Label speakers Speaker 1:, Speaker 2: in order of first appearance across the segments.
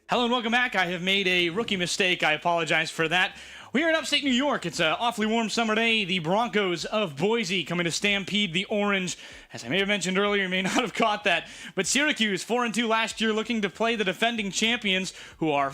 Speaker 1: Hello and welcome back. I have made a rookie mistake. I apologize for that. We are in upstate New York. It's an awfully warm summer day. The Broncos of Boise coming to stampede the Orange. As I may have mentioned earlier, you may not have caught that, but Syracuse, 4-2 last year, looking to play the defending champions who are,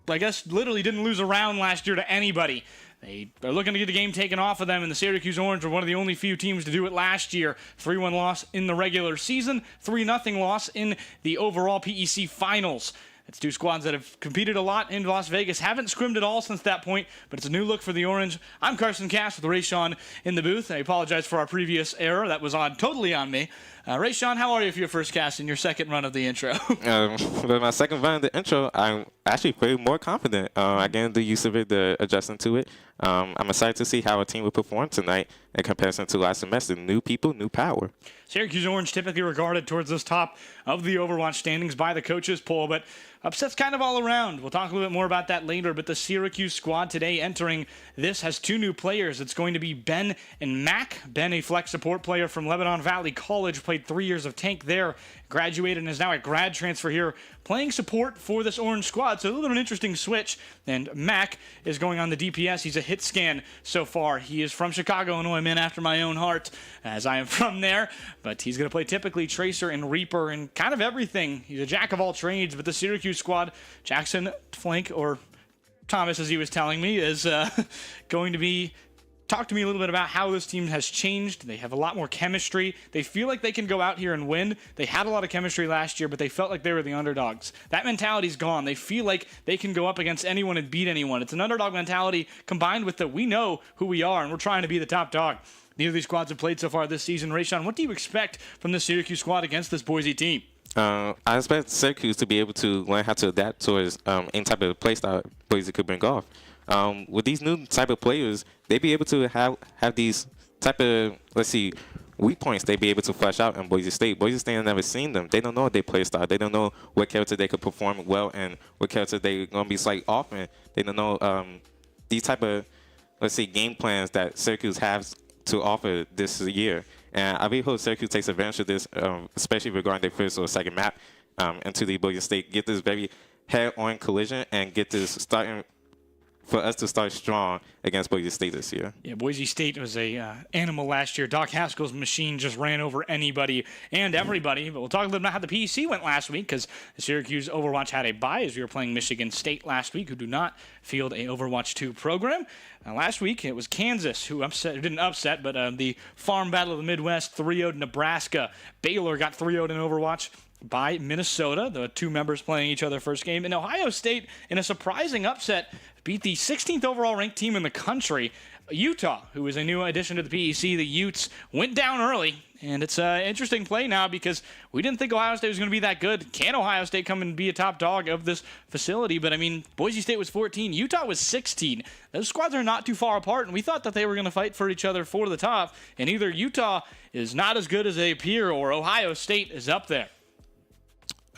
Speaker 1: I guess, literally didn't lose a round last year to anybody. They are looking to get the game taken off of them, and the Syracuse Orange were one of the only few teams to do it last year. 3-1 loss in the regular season, 3-0 loss in the overall PEC finals. It's two squads that have competed a lot in Las Vegas, haven't scrimmed at all since that point, but it's a new look for the Orange. I'm Carson Cass with Rayshawn in the booth. I apologize for our previous error. That was totally on me. Rayshawn, how are you for your first cast in your second run of the intro?
Speaker 2: For my second run of the intro, I'm actually way more confident. I get the use of it, the adjusting to it. I'm excited to see how a team will perform tonight in comparison to last semester. New people, new power.
Speaker 1: Syracuse Orange typically regarded towards this top of the Overwatch standings by the coaches poll, but upsets kind of all around. We'll talk a little bit more about that later, but the Syracuse squad today entering this has two new players. It's going to be Ben and Mac. Ben, a flex support player from Lebanon Valley College, played 3 years of tank there, graduated and is now a grad transfer here, playing support for this Orange squad. So a little bit of an interesting switch. And Mac is going on the DPS. He's a hit scan so far. He is from Chicago, Illinois, man after my own heart, as I am from there. But he's going to play typically Tracer and Reaper and kind of everything. He's a jack of all trades, but the Syracuse squad, Jackson Flank, or Thomas, as he was telling me, is going to be... Talk to me a little bit about how this team has changed. They have a lot more chemistry. They feel like they can go out here and win. They had a lot of chemistry last year, but they felt like they were the underdogs. That mentality's gone. They feel like they can go up against anyone and beat anyone. It's an underdog mentality combined with the we know who we are, and we're trying to be the top dog. Neither of these squads have played so far this season. Rayshawn, what do you expect from the Syracuse squad against this Boise team?
Speaker 2: I expect Syracuse to be able to learn how to adapt towards any type of play style Boise could bring off. With these new type of players, they be able to have these type of, weak points they be able to flesh out in Boise State. Boise State have never seen them. They don't know their play style. They don't know what character they could perform well and what character they going to be slightly off in. They don't know these type of, game plans that Syracuse has to offer this year. And I really hope Syracuse takes advantage of this, especially regarding their first or second map into the Boise State. Get this very head-on collision and get this starting for us to start strong against Boise State this year.
Speaker 1: Yeah, Boise State was a animal last year. Doc Haskell's machine just ran over anybody and everybody. But we'll talk a little bit about how the PEC went last week, because Syracuse Overwatch had a bye as we were playing Michigan State last week, who do not field a Overwatch 2 program. Last week, it was Kansas who didn't upset, but the Farm Battle of the Midwest 3-0'd Nebraska. Baylor got 3-0'd in Overwatch by Minnesota, the two members playing each other first game. And Ohio State, in a surprising upset, beat the 16th overall ranked team in the country, Utah, who is a new addition to the PEC. The Utes went down early, and it's an interesting play now because we didn't think Ohio State was going to be that good. Can Ohio State come and be a top dog of this facility? But, I mean, Boise State was 14. Utah was 16. Those squads are not too far apart, and we thought that they were going to fight for each other for the top. And either Utah is not as good as they appear or Ohio State is up there.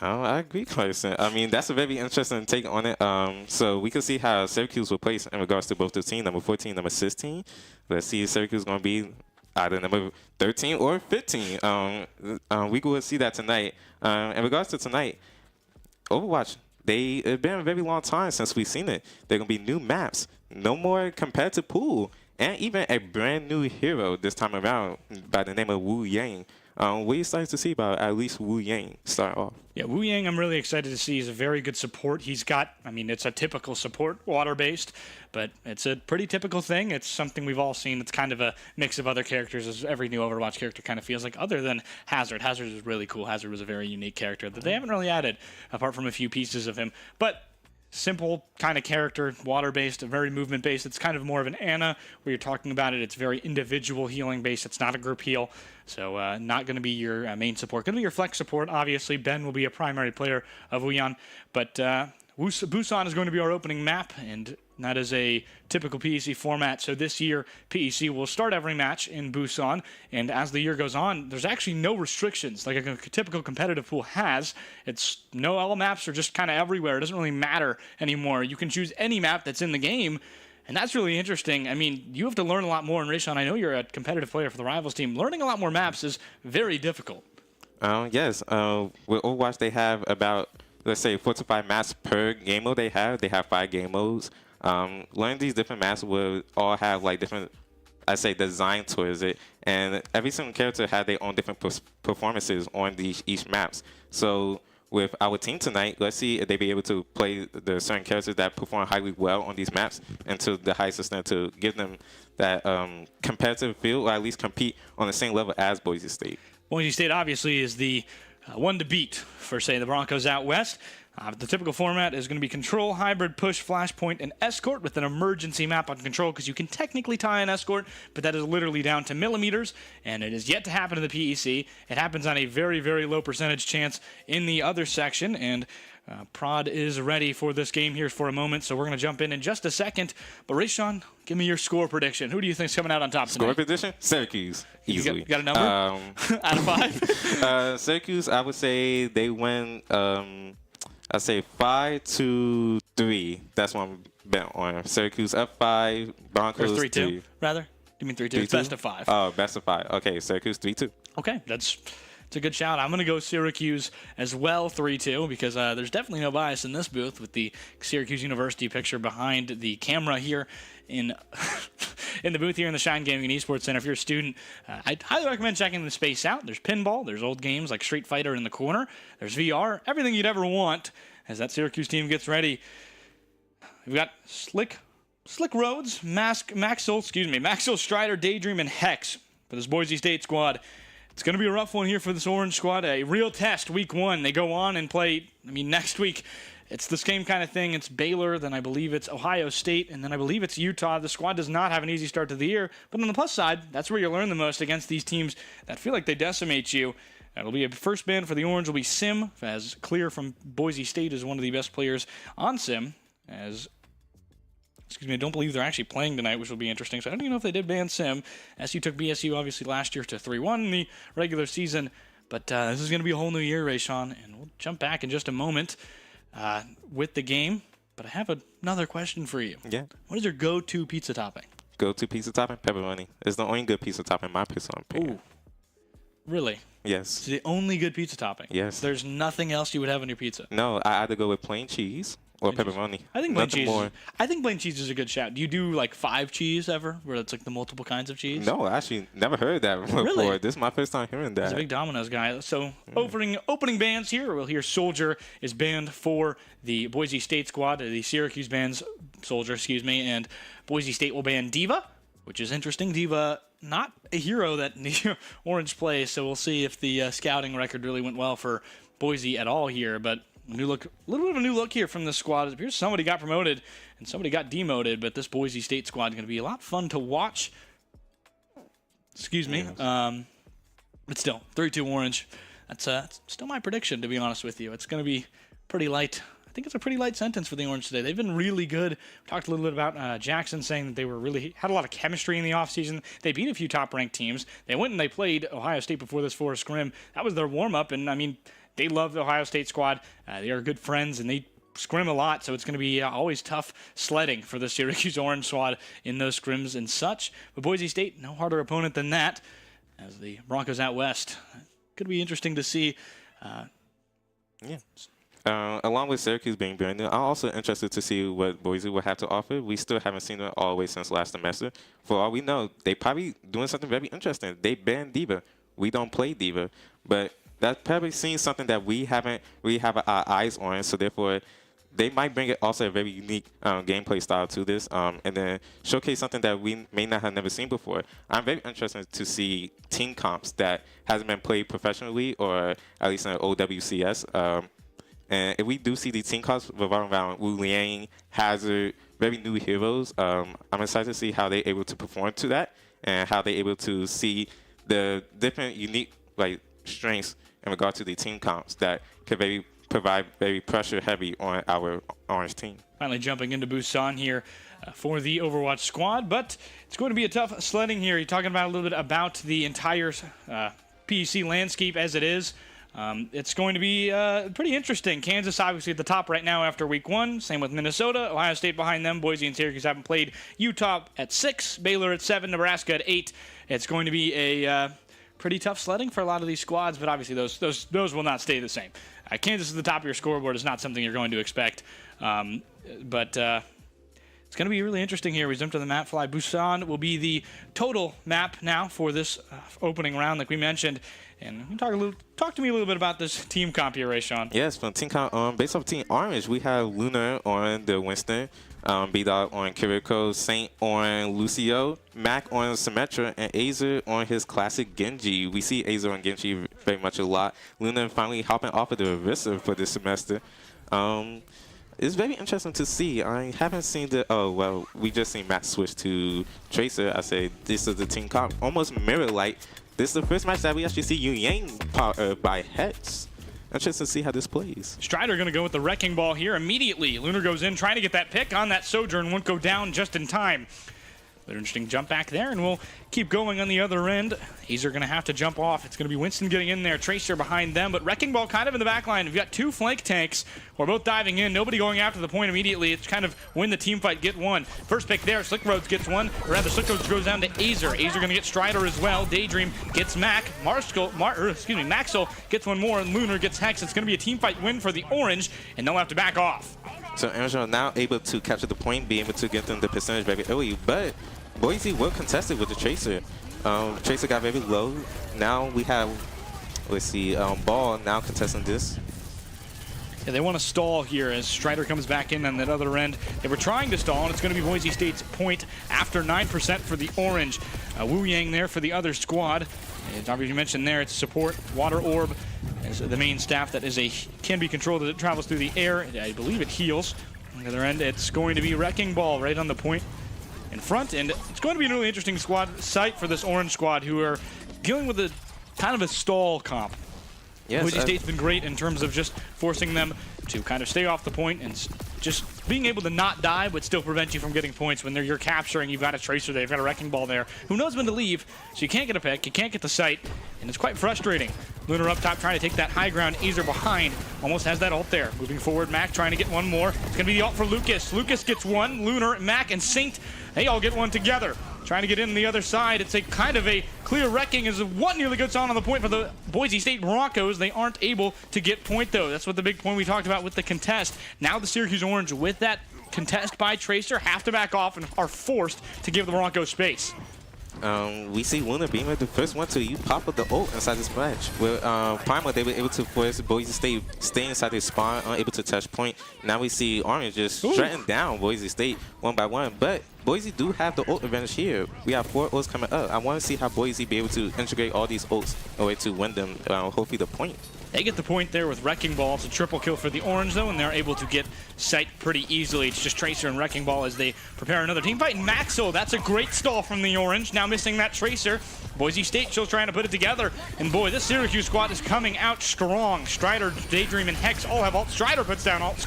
Speaker 2: Oh, I agree, Carson. I mean, that's a very interesting take on it. So we can see how Syracuse will place in regards to both the team, number 14, number 16. Let's see if Syracuse is going to be either number 13 or 15. We will see that tonight. In regards to tonight, Overwatch, it's been a very long time since we've seen it. There are going to be new maps, no more competitive pool, and even a brand new hero this time around by the name of Wu Yang. What are you excited to see about at least Wu Yang start off?
Speaker 1: Yeah, Wu Yang I'm really excited to see. He's a very good support. He's got, I mean, it's a typical support, water-based, but it's a pretty typical thing. It's something we've all seen. It's kind of a mix of other characters, as every new Overwatch character kind of feels like, other than Hazard. Hazard is really cool. Hazard was a very unique character that they haven't really added, apart from a few pieces of him. But simple kind of character, water-based, very movement-based. It's kind of more of an Ana where you're talking about it. It's very individual healing-based. It's not a group heal. So not going to be your main support. Going to be your flex support, obviously. Ben will be a primary player of Wuyan. But Busan is going to be our opening map, and that is a typical PEC format. So this year, PEC will start every match in Busan, and as the year goes on, there's actually no restrictions like a typical competitive pool has. It's no all maps are just kind of everywhere. It doesn't really matter anymore. You can choose any map that's in the game, and that's really interesting. I mean, you have to learn a lot more. And Rayshawn, I know you're a competitive player for the Rivals team. Learning a lot more maps is very difficult.
Speaker 2: Yes. With Overwatch, they have about let's say 4 to 5 maps per game mode they have. They have 5 game modes. Learning these different maps will all have like different, I say, design towards it, and every single character had their own different performances on each maps. So with our team tonight, let's see if they be able to play the certain characters that perform highly well on these maps and to the highest extent to give them that competitive feel, or at least compete on the same level as Boise State.
Speaker 1: Boise State obviously is the one to beat for, say, the Broncos out west. The typical format is going to be control, hybrid, push, flashpoint, and escort with an emergency map on control, because you can technically tie an escort, but that is literally down to millimeters, and it is yet to happen in the PEC. It happens on a very, very low percentage chance in the other section, and Prod is ready for this game here for a moment, so we're going to jump in just a second. But Rayshawn, give me your score prediction. Who do you think is coming out on top tonight?
Speaker 2: Score prediction? Syracuse, easily.
Speaker 1: You got a number? Out of 5?
Speaker 2: Syracuse, I would say they win. I say 5-3. That's what I'm bet on. Syracuse up 5. Broncos
Speaker 1: 3-2. Rather. You mean 3-2? It's best of 5.
Speaker 2: Oh, best of 5. Okay, Syracuse 3-2.
Speaker 1: Okay, that's a good shout. I'm going to go Syracuse as well, 3-2, because there's definitely no bias in this booth with the Syracuse University picture behind the camera here in in the booth here in the Shine Gaming and Esports Center. If you're a student, I'd highly recommend checking the space out. There's pinball, there's old games like Street Fighter in the corner, there's VR, everything you'd ever want as that Syracuse team gets ready. We've got Slick Rhodes, Maxwell Strider, Daydream, and Hex for this Boise State squad. It's going to be a rough one here for this Orange squad. A real test, week 1. They go on and play, next week, it's the same kind of thing. It's Baylor, then I believe it's Ohio State, and then I believe it's Utah. The squad does not have an easy start to the year, but on the plus side, that's where you learn the most against these teams that feel like they decimate you. It'll be a first ban for the Orange will be Sim, as Clear from Boise State is one of the best players on Sim, I don't believe they're actually playing tonight, which will be interesting. So I don't even know if they did ban Sim. SU took BSU, obviously, last year to 3-1 in the regular season. But this is going to be a whole new year, Rayshawn. And we'll jump back in just a moment with the game. But I have another question for you.
Speaker 2: Yeah.
Speaker 1: What is your go-to pizza topping?
Speaker 2: Go-to pizza topping? Pepperoni. It's the only good pizza topping, in my personal opinion.
Speaker 1: Ooh. Really?
Speaker 2: Yes.
Speaker 1: It's the only good pizza topping?
Speaker 2: Yes.
Speaker 1: There's nothing else you would have on your pizza?
Speaker 2: No, I either go with plain cheese or pepperoni.
Speaker 1: I think plain cheese is a good shout. Do you do like 5 cheese ever, where it's like the multiple kinds of cheese?
Speaker 2: No, I actually never heard that before.
Speaker 1: Really?
Speaker 2: This is my first time hearing that.
Speaker 1: He's a big Domino's guy. So opening bands here. We'll hear Soldier is banned for the Boise State squad. The Syracuse bans Soldier, and Boise State will ban Diva, which is interesting. Diva, not a hero that the Orange plays, so we'll see if the scouting record really went well for Boise at all here. But a little bit of a new look here from this squad. It appears somebody got promoted and somebody got demoted, but this Boise State squad is going to be a lot of fun to watch. Excuse me. Yes. But still, 3-2 Orange. That's still my prediction, to be honest with you. It's going to be pretty light. I think it's a pretty light sentence for the Orange today. They've been really good. We talked a little bit about Jackson saying that they had a lot of chemistry in the offseason. They beat a few top-ranked teams. They went and they played Ohio State before this for a scrim. That was their warm-up, and they love the Ohio State squad. They are good friends, and they scrim a lot, so it's going to be always tough sledding for the Syracuse Orange squad in those scrims and such. But Boise State, no harder opponent than that, as the Broncos out west. Could be interesting to see.
Speaker 2: Along with Syracuse being brand new, I'm also interested to see what Boise will have to offer. We still haven't seen it all the way since last semester. For all we know, they probably doing something very interesting. They banned Diva. We don't play Diva, but that's probably seen something that we haven't really have our eyes on. So therefore, they might bring it also a very unique gameplay style to this, and then showcase something that we may not have never seen before. I'm very interested to see team comps that hasn't been played professionally, or at least in OWCS. And if we do see these team comps revolving around Wu Liang, Hazard, very new heroes, I'm excited to see how they're able to perform to that, and how they're able to see the different unique strengths in regard to the team comps that could provide very pressure heavy on our Orange team. Finally
Speaker 1: jumping into Busan here for the Overwatch squad, but it's going to be a tough sledding here. You're talking about a little bit about the entire PEC landscape as it is. It's going to be pretty interesting. Kansas obviously at the top right now after week 1. Same with Minnesota. Ohio State behind them. Boise and Syracuse haven't played. Utah at 6. Baylor at 7. Nebraska at 8. It's going to be a pretty tough sledding for a lot of these squads, but obviously those will not stay the same. Kansas at the top of your scoreboard is not something you're going to expect, but it's going to be really interesting here. We jump to the map fly. Busan will be the total map now for this opening round, like we mentioned. And talk to me a little bit about this team comp here, Rayshawn.
Speaker 2: Yes, from team comp, based off Team Orange, we have Lunar on the Winston, B-Dog on Kiriko, Saint on Lucio, Mac on Symmetra, and Azer on his classic Genji. We see Azer on Genji very much a lot. Lunar finally hopping off of the Orisa for this semester. It's very interesting to see. I haven't seen the, oh, well, we just seen Matt switch to Tracer. I say this is the team comp, almost mirror-like. This is the first match that we actually see Yu Yang by heads. Interesting to see how this plays.
Speaker 1: Strider going to go with the Wrecking Ball here immediately. Lunar goes in, trying to get that pick on that Sojourn. Won't go down just in time. But interesting jump back there, and we'll keep going on the other end. Azer going to have to jump off. It's going to be Winston getting in there, Tracer behind them, but Wrecking Ball kind of in the back line. We've got two flank tanks. We're both diving in. Nobody going after the point immediately. It's kind of win the team fight, get one. First pick there, Slick Roads gets one, or rather Slick Roads goes down to Azer. Azer going to get Strider as well. Daydream gets Mac. Maxwell gets one more, and Lunar gets Hex. It's going to be a team fight win for the Orange, and they'll have to back off.
Speaker 2: So Orange are now able to capture the point, be able to get them the percentage very early, but Boise well contested with the Tracer. Tracer got very low. Now we have, let's see, Ball now contesting this.
Speaker 1: Yeah, they want to stall here as Strider comes back in on that other end. They were trying to stall, and it's going to be Boise State's point after 9% for the Orange. Wu Yang there for the other squad. As obviously mentioned there, it's support, Water Orb, as the main staff that can be controlled as it travels through the air. I believe it heals. On the other end, it's going to be Wrecking Ball right on the point in front, and it's going to be a really interesting site for this Orange squad, who are dealing with a kind of a stall comp. Yes, Boise State's been great in terms of just forcing them to kind of stay off the point and just being able to not die but still prevent you from getting points when you're capturing. You've got a Tracer there, you've got a Wrecking Ball there, who knows when to leave, so you can't get a pick, you can't get the site, and it's quite frustrating. Lunar up top trying to take that high ground. Azer behind, almost has that ult there. Moving forward, Mac trying to get one more. It's going to be the ult for Lucas. Lucas gets one, Lunar, Mac, and Saint, they all get one together. Trying to get in the other side. It's a kind of a clear wrecking as one nearly gets on the point for the Boise State Broncos. They aren't able to get point, though. That's what the big point we talked about with the contest. Now the Syracuse Orange, with that contest by Tracer, have to back off and are forced to give the Broncos space.
Speaker 2: We see Lunar being the first one to pop up the ult inside this match. With Primal, they were able to force Boise State stay inside their spawn, unable to touch point. Now we see Orange just shutting down Boise State one by one. But Boise do have the ult advantage here. We have 4 ults coming up. I want to see how Boise be able to integrate all these ults in order to win them, hopefully the point.
Speaker 1: They get the point there with Wrecking Ball. It's a triple kill for the Orange, though, and they're able to get sight pretty easily. It's just Tracer and Wrecking Ball as they prepare another team fight. And Maxo, that's a great stall from the Orange. Now missing that Tracer. Boise State still trying to put it together. And boy, this Syracuse squad is coming out strong. Strider, Daydream, and Hex all have ult. Strider puts down ult,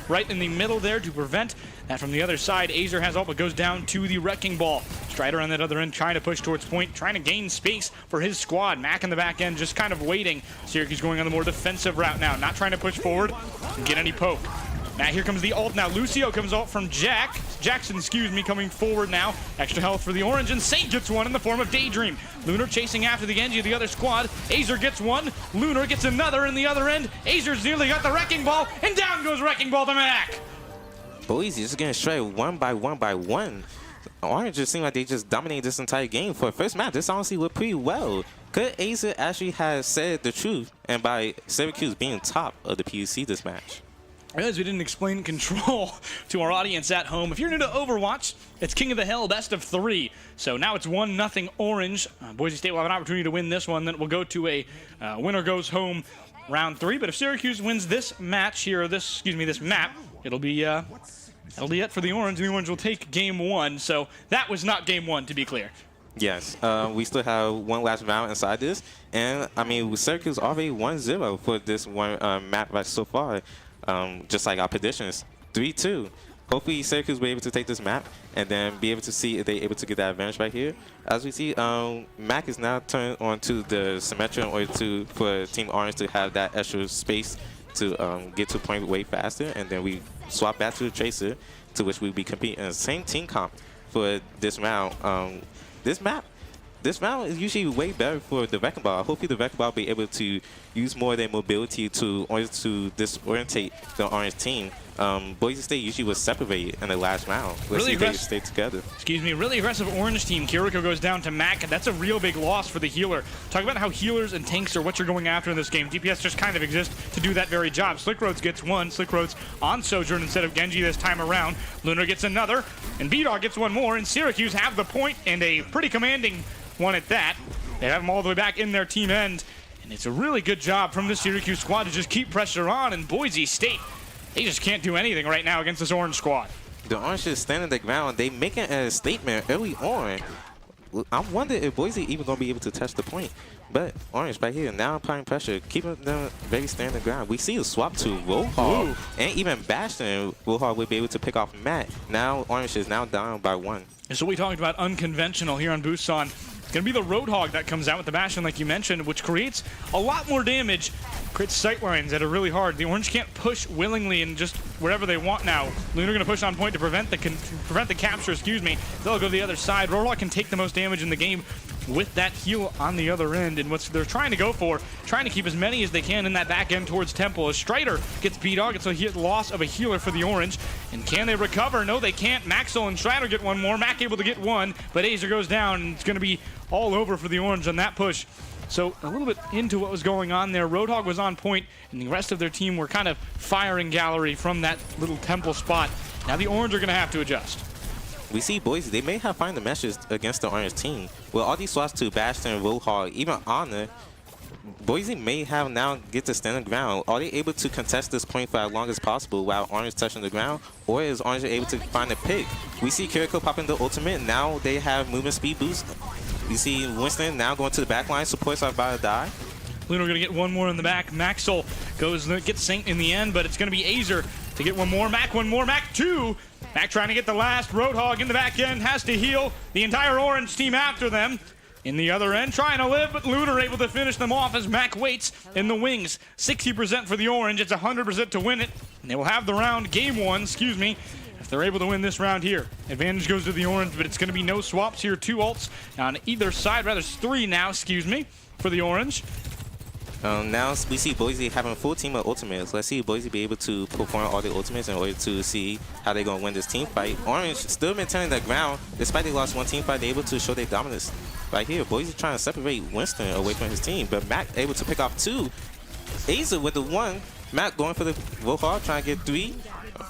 Speaker 1: right in the middle there to prevent that from the other side. Azer has ult, but goes down to the Wrecking Ball. Strider on that other end trying to push towards point, trying to gain space for his squad. Mac in the back end just kind of waiting. Syracuse going on the more defensive route now, not trying to push forward and get any poke. Now here comes the ult now. Lucio comes out from Jackson, coming forward now. Extra health for the Orange, and Saint gets one in the form of Daydream. Lunar chasing after the Genji of the other squad. Azer gets one. Lunar gets another in the other end. Azer's nearly got the Wrecking Ball, and down goes Wrecking Ball to Mac.
Speaker 2: Boise just getting straight one by one. Orange just seemed like they just dominated this entire game. For the first match, this honestly looked pretty well. Could Azer actually have said the truth, and by Syracuse being top of the PEC this match?
Speaker 1: I realize we didn't explain control to our audience at home. If you're new to Overwatch, it's King of the Hill, best of 3. So now it's 1-0 Orange. Boise State will have an opportunity to win this one. Then we'll go to a winner goes home round 3. But if Syracuse wins this match here, or this map, it'll be it for the Orange, and the Orange will take game 1. So that was not game 1, to be clear.
Speaker 2: Yes, we still have one last round inside this, and I mean Syracuse already 1-0 for this one map right so far. Just like our predictions, 3-2. Hopefully Syracuse will be able to take this map and then be able to see if they're able to get that advantage right here. As we see, Mac is now turned on to the Symmetra in order for Team Orange to have that extra space to get to a point way faster, and then we swap back to the Tracer, to which we'll be competing in the same team comp for this round. This map, this round is usually way better for the Wrecking Ball. Hopefully the Wrecking Ball will be able to use more of their mobility to disorientate the orange team. Boise State usually was separated in the last round. Let's see if they stay together.
Speaker 1: Excuse me, really aggressive orange team. Kiriko goes down to Mac. That's a real big loss for the healer. Talk about how healers and tanks are what you're going after in this game. DPS just kind of exist to do that very job. Slickroads gets one. Slickroads on Sojourn instead of Genji this time around. Lunar gets another, and B-Dog gets one more, and Syracuse have the point, and a pretty commanding one at that. They have them all the way back in their team end, and it's a really good job from the Syracuse squad to just keep pressure on, and Boise State, they just can't do anything right now against this orange squad.
Speaker 2: The orange is standing the ground. They making a statement early on. I wonder if Boise even going to be able to touch the point. But orange right here, now applying pressure, keeping them very standing ground. We see a swap to Roadhog, and even Bastion. Roadhog will be able to pick off Matt. Now orange is now down by 1.
Speaker 1: So we talked about unconventional here on Busan. It's going to be the Roadhog that comes out with the Bastion, like you mentioned, which creates a lot more damage. Creates sight lines that are really hard. The orange can't push willingly and just wherever they want now. Lunar going to push on point to prevent the capture, excuse me. They'll go to the other side. Roadhog can take the most damage in the game with that heal on the other end. And what they're trying to go for, trying to keep as many as they can in that back end towards Temple. As Strider gets B-Dog, it's a loss of a healer for the orange. And can they recover? No, they can't. Maxwell and Strider get one more. Mac able to get one, but Azer goes down, and it's going to be all over for the orange on that push. So a little bit into what was going on there. Roadhog was on point, and the rest of their team were kind of firing gallery from that little Temple spot. Now the orange are going to have to adjust.
Speaker 2: We see Boise, they may have found the meshes against the orange team. With all these swaps to Bastion, Roadhog, even Honor, Boise may have now get to stand on the ground. Are they able to contest this point for as long as possible while orange touching the ground? Or is orange able to find a pick? We see Kiriko popping the ultimate. Now they have movement speed boost. We see Winston now going to the back line. Supports are about to die.
Speaker 1: Lunar going to get one more in the back. Maxwell gets Saint in the end, but it's going to be Azer to get one more. Mac one more. Mac two. Mac trying to get the last. Roadhog in the back end has to heal. The entire orange team after them. In the other end, trying to live, but Lunar able to finish them off as Mac waits in the wings. 60% for the orange. It's 100% to win it. And they will have the round, game one, excuse me, if they're able to win this round here. Advantage goes to the orange, but it's going to be no swaps here. 2 ults on either side. Rather, 3 now, excuse me, for the orange.
Speaker 2: Now we see Boise having a full team of ultimates. Let's see if Boise be able to perform all the ultimates in order to see how they're going to win this team fight. Orange still maintaining the ground. Despite they lost one team fight, they're able to show their dominance. Right here, Boise trying to separate Winston away from his team, but Mac able to pick off 2. Azer with the 1. Mac going for the Roadhog, trying to get 3.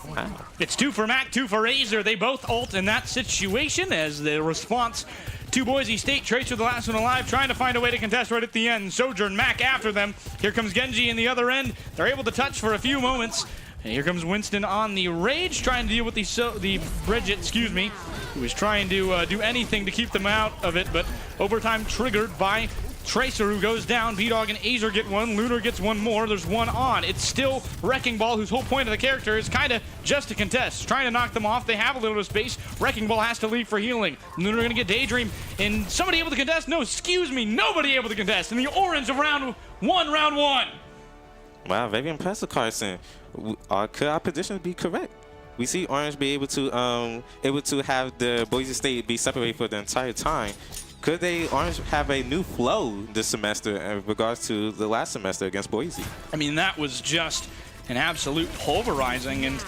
Speaker 2: Wow.
Speaker 1: It's 2 for Mac, 2 for Azer. They both ult in that situation as the response to Boise State. Tracer, the last one alive, trying to find a way to contest right at the end. Sojourn, Mac after them. Here comes Genji in the other end. They're able to touch for a few moments. And here comes Winston on the Rage, trying to deal with the Bridget, excuse me, who was trying to do anything to keep them out of it, but overtime triggered by Tracer, who goes down. B-Dog and Azer get one. Lunar gets one more. There's one on. It's still Wrecking Ball, whose whole point of the character is kind of just to contest. Trying to knock them off. They have a little bit of space. Wrecking Ball has to leave for healing. Lunar going to get Daydream. And somebody able to contest? No, excuse me. Nobody able to contest. In the orange of round one.
Speaker 2: Wow, very impressive, Carson. Could our predictions be correct? We see Orange be able to have the Boise State be separated for the entire time. Could Orange have a new flow this semester in regards to the last semester against Boise?
Speaker 1: I mean, that was just an absolute pulverizing, and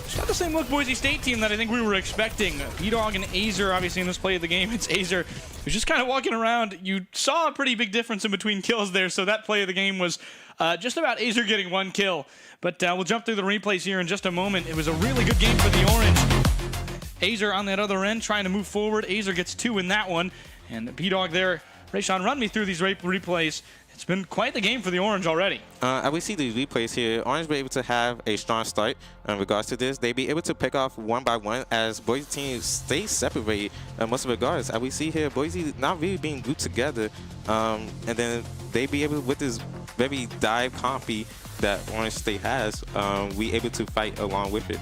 Speaker 1: it's not the same look Boise State team that I think we were expecting. B-Dog and Azer, obviously in this play of the game, it's Azer who's just kind of walking around. You saw a pretty big difference in between kills there, so that play of the game was just about Azer getting 1 kill. But we'll jump through the replays here in just a moment. It was a really good game for the Orange. Azer on that other end trying to move forward. Azer gets 2 in that one. And B-Dog there. Rayshawn, run me through these replays. It's been quite the game for the Orange already.
Speaker 2: We see these replays here. Orange be able to have a strong start in regards to this. They be able to pick off 1 by 1 as Boise teams stay separated in most regards. We see here Boise not really being grouped together. And then they be able, with this very dive compy that Orange State has, we able to fight along with it.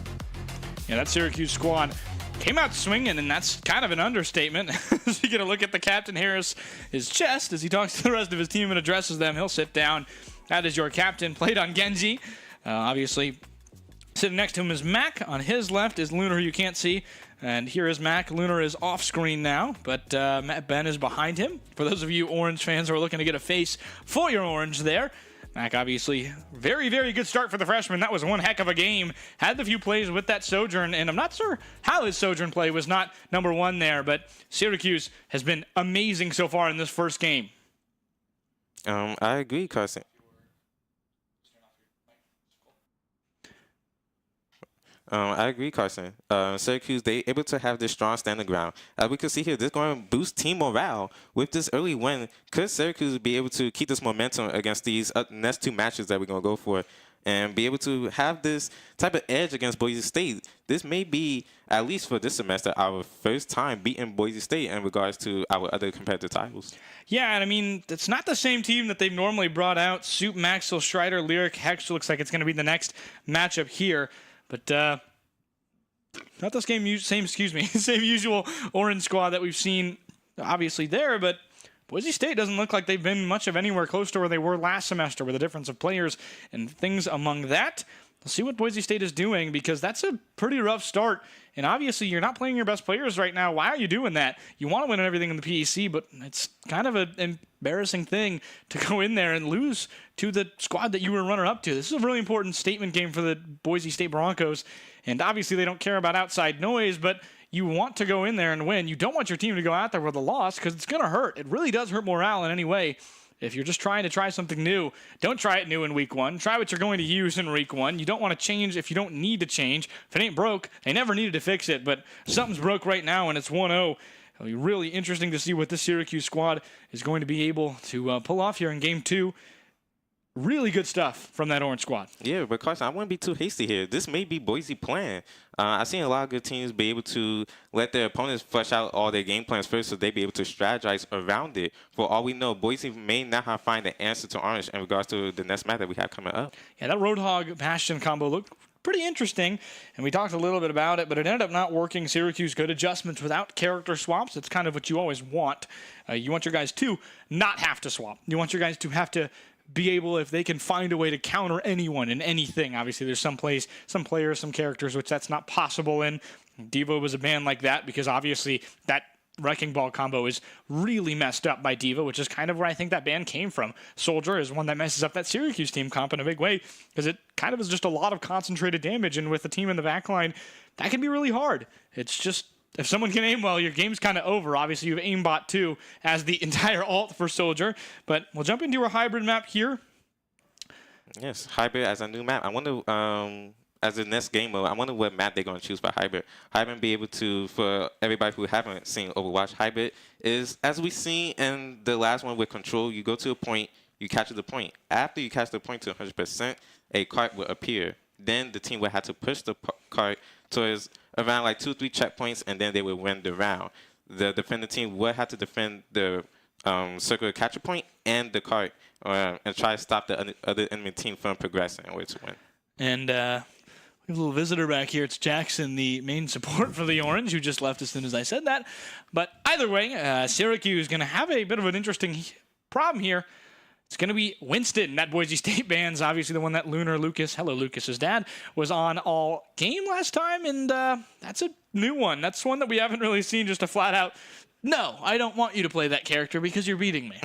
Speaker 1: Yeah, that Syracuse squad came out swinging, and that's kind of an understatement. As you get a look at the Captain Harris, his chest, as he talks to the rest of his team and addresses them. He'll sit down. That is your captain. Played on Genji. Obviously, sitting next to him is Mac. On his left is Lunar, who you can't see. And here is Mac. Lunar is off screen now, but Matt Ben is behind him. For those of you Orange fans who are looking to get a face for your Orange there, Mac, obviously, very, very good start for the freshman. That was one heck of a game. Had the few plays with that Sojourn, and I'm not sure how his Sojourn play was not number one there, but Syracuse has been amazing so far in this first game.
Speaker 2: I agree, Carson. I agree, Carson. Syracuse, they able to have this strong standing ground. As we can see here, this is going to boost team morale. With this early win, could Syracuse be able to keep this momentum against these next two matches that we're going to go for and be able to have this type of edge against Boise State? This may be, at least for this semester, our first time beating Boise State in regards to our other competitive titles.
Speaker 1: Yeah, and I mean, it's not the same team that they've normally brought out. Soup, Maxwell, Strider, Lyric, Hex looks like it's going to be the next matchup here. But not the same usual Orange squad that we've seen, obviously, there. But Boise State doesn't look like they've been much of anywhere close to where they were last semester with the difference of players and things among that. We'll see what Boise State is doing, because that's a pretty rough start. And obviously, you're not playing your best players right now. Why are you doing that? You want to win everything in the PEC, but it's kind of an embarrassing thing to go in there and lose to the squad that you were runner-up to. This is a really important statement game for the Boise State Broncos. And obviously, they don't care about outside noise, but you want to go in there and win. You don't want your team to go out there with a loss, because it's going to hurt. It really does hurt morale in any way. If you're just trying to try something new, don't try it new in week one. Try what you're going to use in week one. You don't want to change if you don't need to change. If it ain't broke, they never needed to fix it, but something's broke right now, and it's 1-0. It'll be really interesting to see what this Syracuse squad is going to be able to pull off here in Game 2. Really good stuff from that Orange squad.
Speaker 2: Yeah, but Carson, I wouldn't be too hasty here. This may be Boise plan. I've seen a lot of good teams be able to let their opponents flesh out all their game plans first, so they be able to strategize around it. For all we know, Boise may not find the answer to Orange in regards to the next match that we have coming up.
Speaker 1: Yeah, that Roadhog Bastion combo looked pretty interesting, and we talked a little bit about it, but it ended up not working. Syracuse, good adjustments without character swaps. It's kind of what you always want. You want your guys to not have to swap. You want your guys to have to be able, if they can find a way to counter anyone in anything. Obviously, there's some players, some characters, which that's not possible in. Devo was a band like that, because obviously that Wrecking Ball combo is really messed up by Devo, which is kind of where I think that ban came from. Soldier is one that messes up that Syracuse team comp in a big way, because it kind of is just a lot of concentrated damage, and with the team in the back line, that can be really hard. It's just, if someone can aim well, your game's kind of over. Obviously, you have aimbot too as the entire alt for Soldier. But we'll jump into our hybrid map here.
Speaker 2: Yes, hybrid as a new map. I wonder, as the next game mode, I wonder what map they're going to choose for hybrid. Hybrid be able to, for everybody who haven't seen Overwatch, hybrid is, as we seen in the last one with Control, you go to a point, you capture the point. After you capture the point to 100%, a cart will appear. Then the team will have to push the cart towards around like 2 or 3 checkpoints, and then they will win the round. The defender team will have to defend the circular capture point and the cart, and try to stop the other enemy team from progressing in order to win.
Speaker 1: And we have a little visitor back here. It's Jackson, the main support for the Orange, who just left as soon as I said that. But either way, Syracuse is going to have a bit of an interesting problem here. It's going to be Winston. That Boise State band's obviously the one that Lunar Lucas, hello Lucas's dad, was on all game last time, and that's a new one. That's one that we haven't really seen, just a flat out, no, I don't want you to play that character because you're beating me.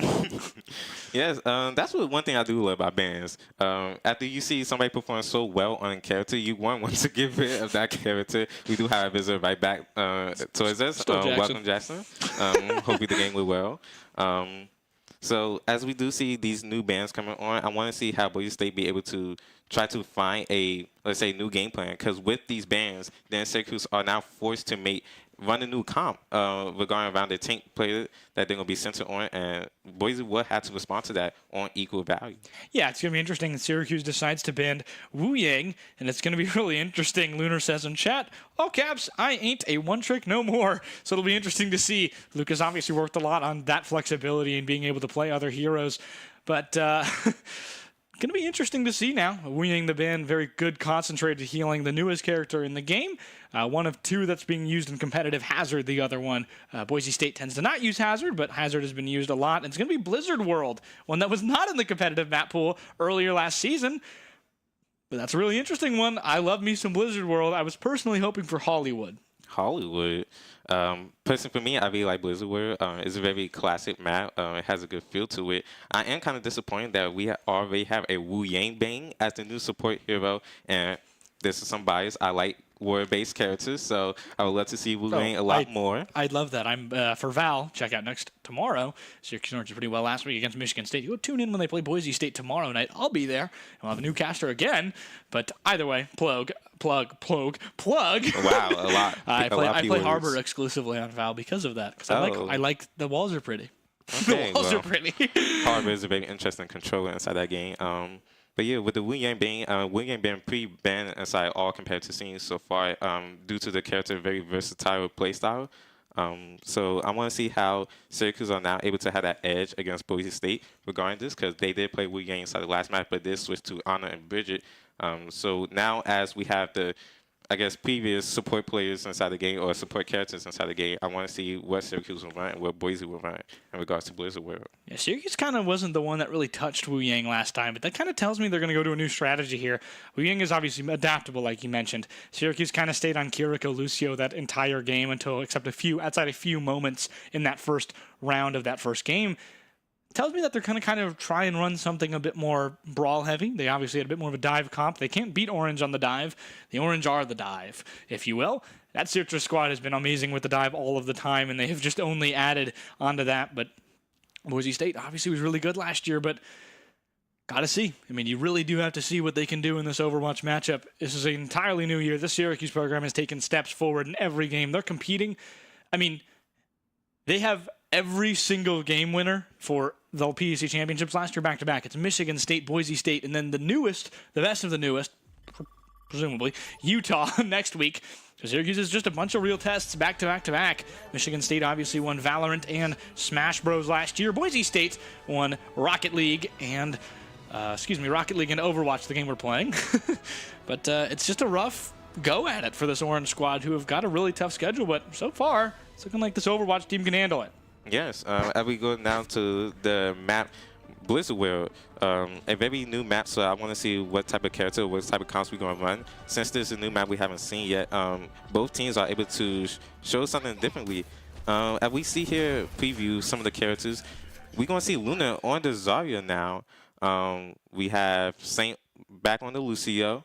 Speaker 2: Yes, that's one thing I do love about bands. After you see somebody perform so well on a character, you want to get rid of that character. We do have a visitor right back towards us. Welcome, Jackson. Hope the game went well. So as we do see these new bands coming on, I want to see how Boise State be able to try to find a, let's say, new game plan. Because with these bands, then Syracuse are now forced to run a new comp regarding around the tank player that they're going to be centered on, and Boise will have to respond to that on equal value. Yeah,
Speaker 1: it's going to be interesting. Syracuse decides to ban Wu Yang, and it's going to be really interesting. Lunar says in chat, all caps, I ain't a one-trick no more. So it'll be interesting to see. Lucas obviously worked a lot on that flexibility and being able to play other heroes, but going to be interesting to see now. Wu Yang the ban, very good concentrated healing, the newest character in the game. One of 2 that's being used in competitive. Hazard, the other one. Boise State tends to not use Hazard, but Hazard has been used a lot. And it's going to be Blizzard World, one that was not in the competitive map pool earlier last season. But that's a really interesting one. I love me some Blizzard World. I was personally hoping for Hollywood.
Speaker 2: Hollywood. Personally, for me, I really like Blizzard World. It's a very classic map. It has a good feel to it. I am kind of disappointed that we already have a Wu Yang Bang as the new support hero, and this is some bias. I like war-based characters, so I would love to see Wu Yang a lot more.
Speaker 1: I'd love that. I'm for Val. Check out next tomorrow. Syracuse did pretty well last week against Michigan State. You go tune in when they play Boise State tomorrow night. I'll be there. We'll have a new caster again. But either way, plug.
Speaker 2: Wow, a lot.
Speaker 1: I play Harbor exclusively on Val because of that. Because I like the walls are pretty.
Speaker 2: Okay,
Speaker 1: the walls are pretty.
Speaker 2: Harbor is a very interesting controller inside that game. But yeah, with the Wu Yang being pretty banned inside all competitive scenes so far, due to the character's very versatile playstyle. So I want to see how Syracuse are now able to have that edge against Boise State regarding this, because they did play Wu Yang inside the last match, but they switched to Anna and Bridget. So now as we have the, I guess, previous support players inside the game or support characters inside the game, I want to see what Syracuse will run and what Boise will run in regards to Blizzard World.
Speaker 1: Yeah, Syracuse kind of wasn't the one that really touched Wu Yang last time, but that kind of tells me they're going to go to a new strategy here. Wu Yang is obviously adaptable, like you mentioned. Syracuse kind of stayed on Kiriko Lucio that entire game outside a few moments in that first round of that first game. Tells me that they're going to kind of try and run something a bit more brawl heavy. They obviously had a bit more of a dive comp. They can't beat Orange on the dive. The Orange are the dive, if you will. That Syracuse squad has been amazing with the dive all of the time, and they have just only added onto that. But Boise State obviously was really good last year, but gotta see. I mean, you really do have to see what they can do in this Overwatch matchup. This is an entirely new year. This Syracuse program has taken steps forward in every game. They're competing. I mean, they have every single game winner for the PEC championships last year back-to-back. It's Michigan State, Boise State, and then the best of the newest, presumably, Utah next week. So Syracuse is just a bunch of real tests back-to-back-to-back. Michigan State obviously won Valorant and Smash Bros. Last year. Boise State won Rocket League and Overwatch, the game we're playing. But it's just a rough go at it for this Orange squad, who have got a really tough schedule, but so far, it's looking like this Overwatch team can handle it.
Speaker 2: Yes, as we go down to the map, Blizzard World, a very new map, so I want to see what type of character, what type of comps we're going to run. Since this is a new map we haven't seen yet, both teams are able to show something differently. As we see here, preview some of the characters, we're going to see Luna on the Zarya now. We have Saint back on the Lucio,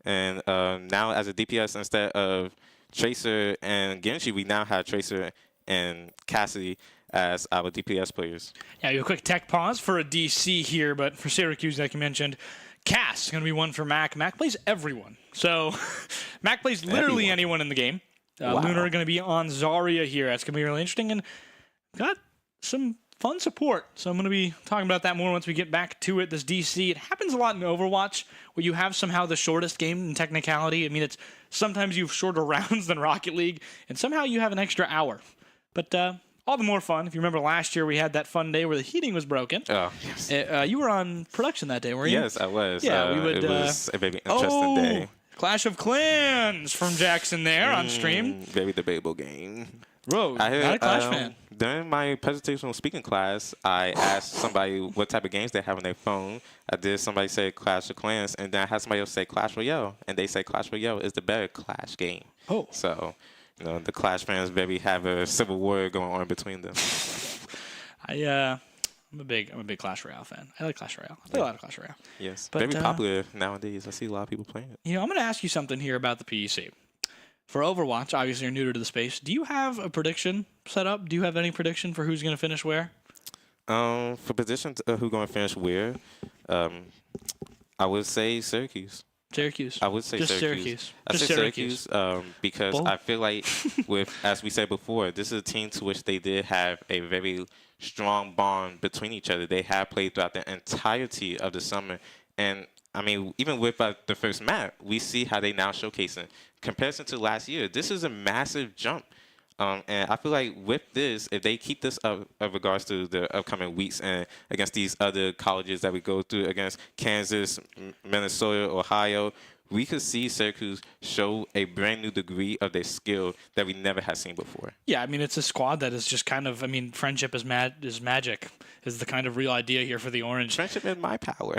Speaker 2: and now as a DPS instead of Tracer and Genji, we now have Tracer and Cassidy as our DPS players.
Speaker 1: Yeah, you have a quick tech pause for a DC here, but for Syracuse, like you mentioned, Cass is going to be one for Mac. Mac plays everyone. So Mac plays literally anyone in the game.
Speaker 2: Wow.
Speaker 1: Lunar are going to be on Zarya here. That's going to be really interesting, and got some fun support. So I'm going to be talking about that more once we get back to it. This DC, it happens a lot in Overwatch where you have somehow the shortest game in technicality. I mean, it's sometimes you have shorter rounds than Rocket League, and somehow you have an extra hour. But all the more fun. If you remember last year, we had that fun day where the heating was broken.
Speaker 2: Oh, yes.
Speaker 1: You were on production that day, weren't you?
Speaker 2: Yes, I was.
Speaker 1: Yeah,
Speaker 2: it was a very interesting day.
Speaker 1: Clash of Clans from Jackson there on stream.
Speaker 2: Very debatable game.
Speaker 1: Bro, not a Clash fan.
Speaker 2: During my presentational speaking class, I asked somebody what type of games they have on their phone. I did somebody say Clash of Clans, and then I had somebody else say Clash Royale, and they say Clash Royale is the better Clash game.
Speaker 1: Oh.
Speaker 2: So, you know, the Clash fans have a civil war going on between them.
Speaker 1: I'm a big Clash Royale fan. I like Clash Royale. I play a lot of Clash Royale.
Speaker 2: Yes,
Speaker 1: but,
Speaker 2: very popular nowadays. I see a lot of people playing it.
Speaker 1: You know, I'm going to ask you something here about the PEC. For Overwatch, obviously you're newer to the space. Do you have a prediction set up? Do you have any prediction for who's going to finish where?
Speaker 2: For positions who's going to finish where, I would say Syracuse.
Speaker 1: Syracuse.
Speaker 2: I would say
Speaker 1: just
Speaker 2: Syracuse. I
Speaker 1: just
Speaker 2: say
Speaker 1: Syracuse.
Speaker 2: Because I feel like, as we said before, this is a team to which they did have a very strong bond between each other. They have played throughout the entirety of the summer, and I mean, even with the first map, we see how they now showcasing. Comparison to last year, this is a massive jump. And I feel like with this, if they keep this up in regards to the upcoming weeks and against these other colleges that we go through, against Kansas, Minnesota, Ohio, we could see Syracuse show a brand new degree of their skill that we never had seen before.
Speaker 1: Yeah, I mean, it's a squad that is just kind of, I mean, friendship is magic, is the kind of real idea here for the Orange.
Speaker 2: Friendship is my power,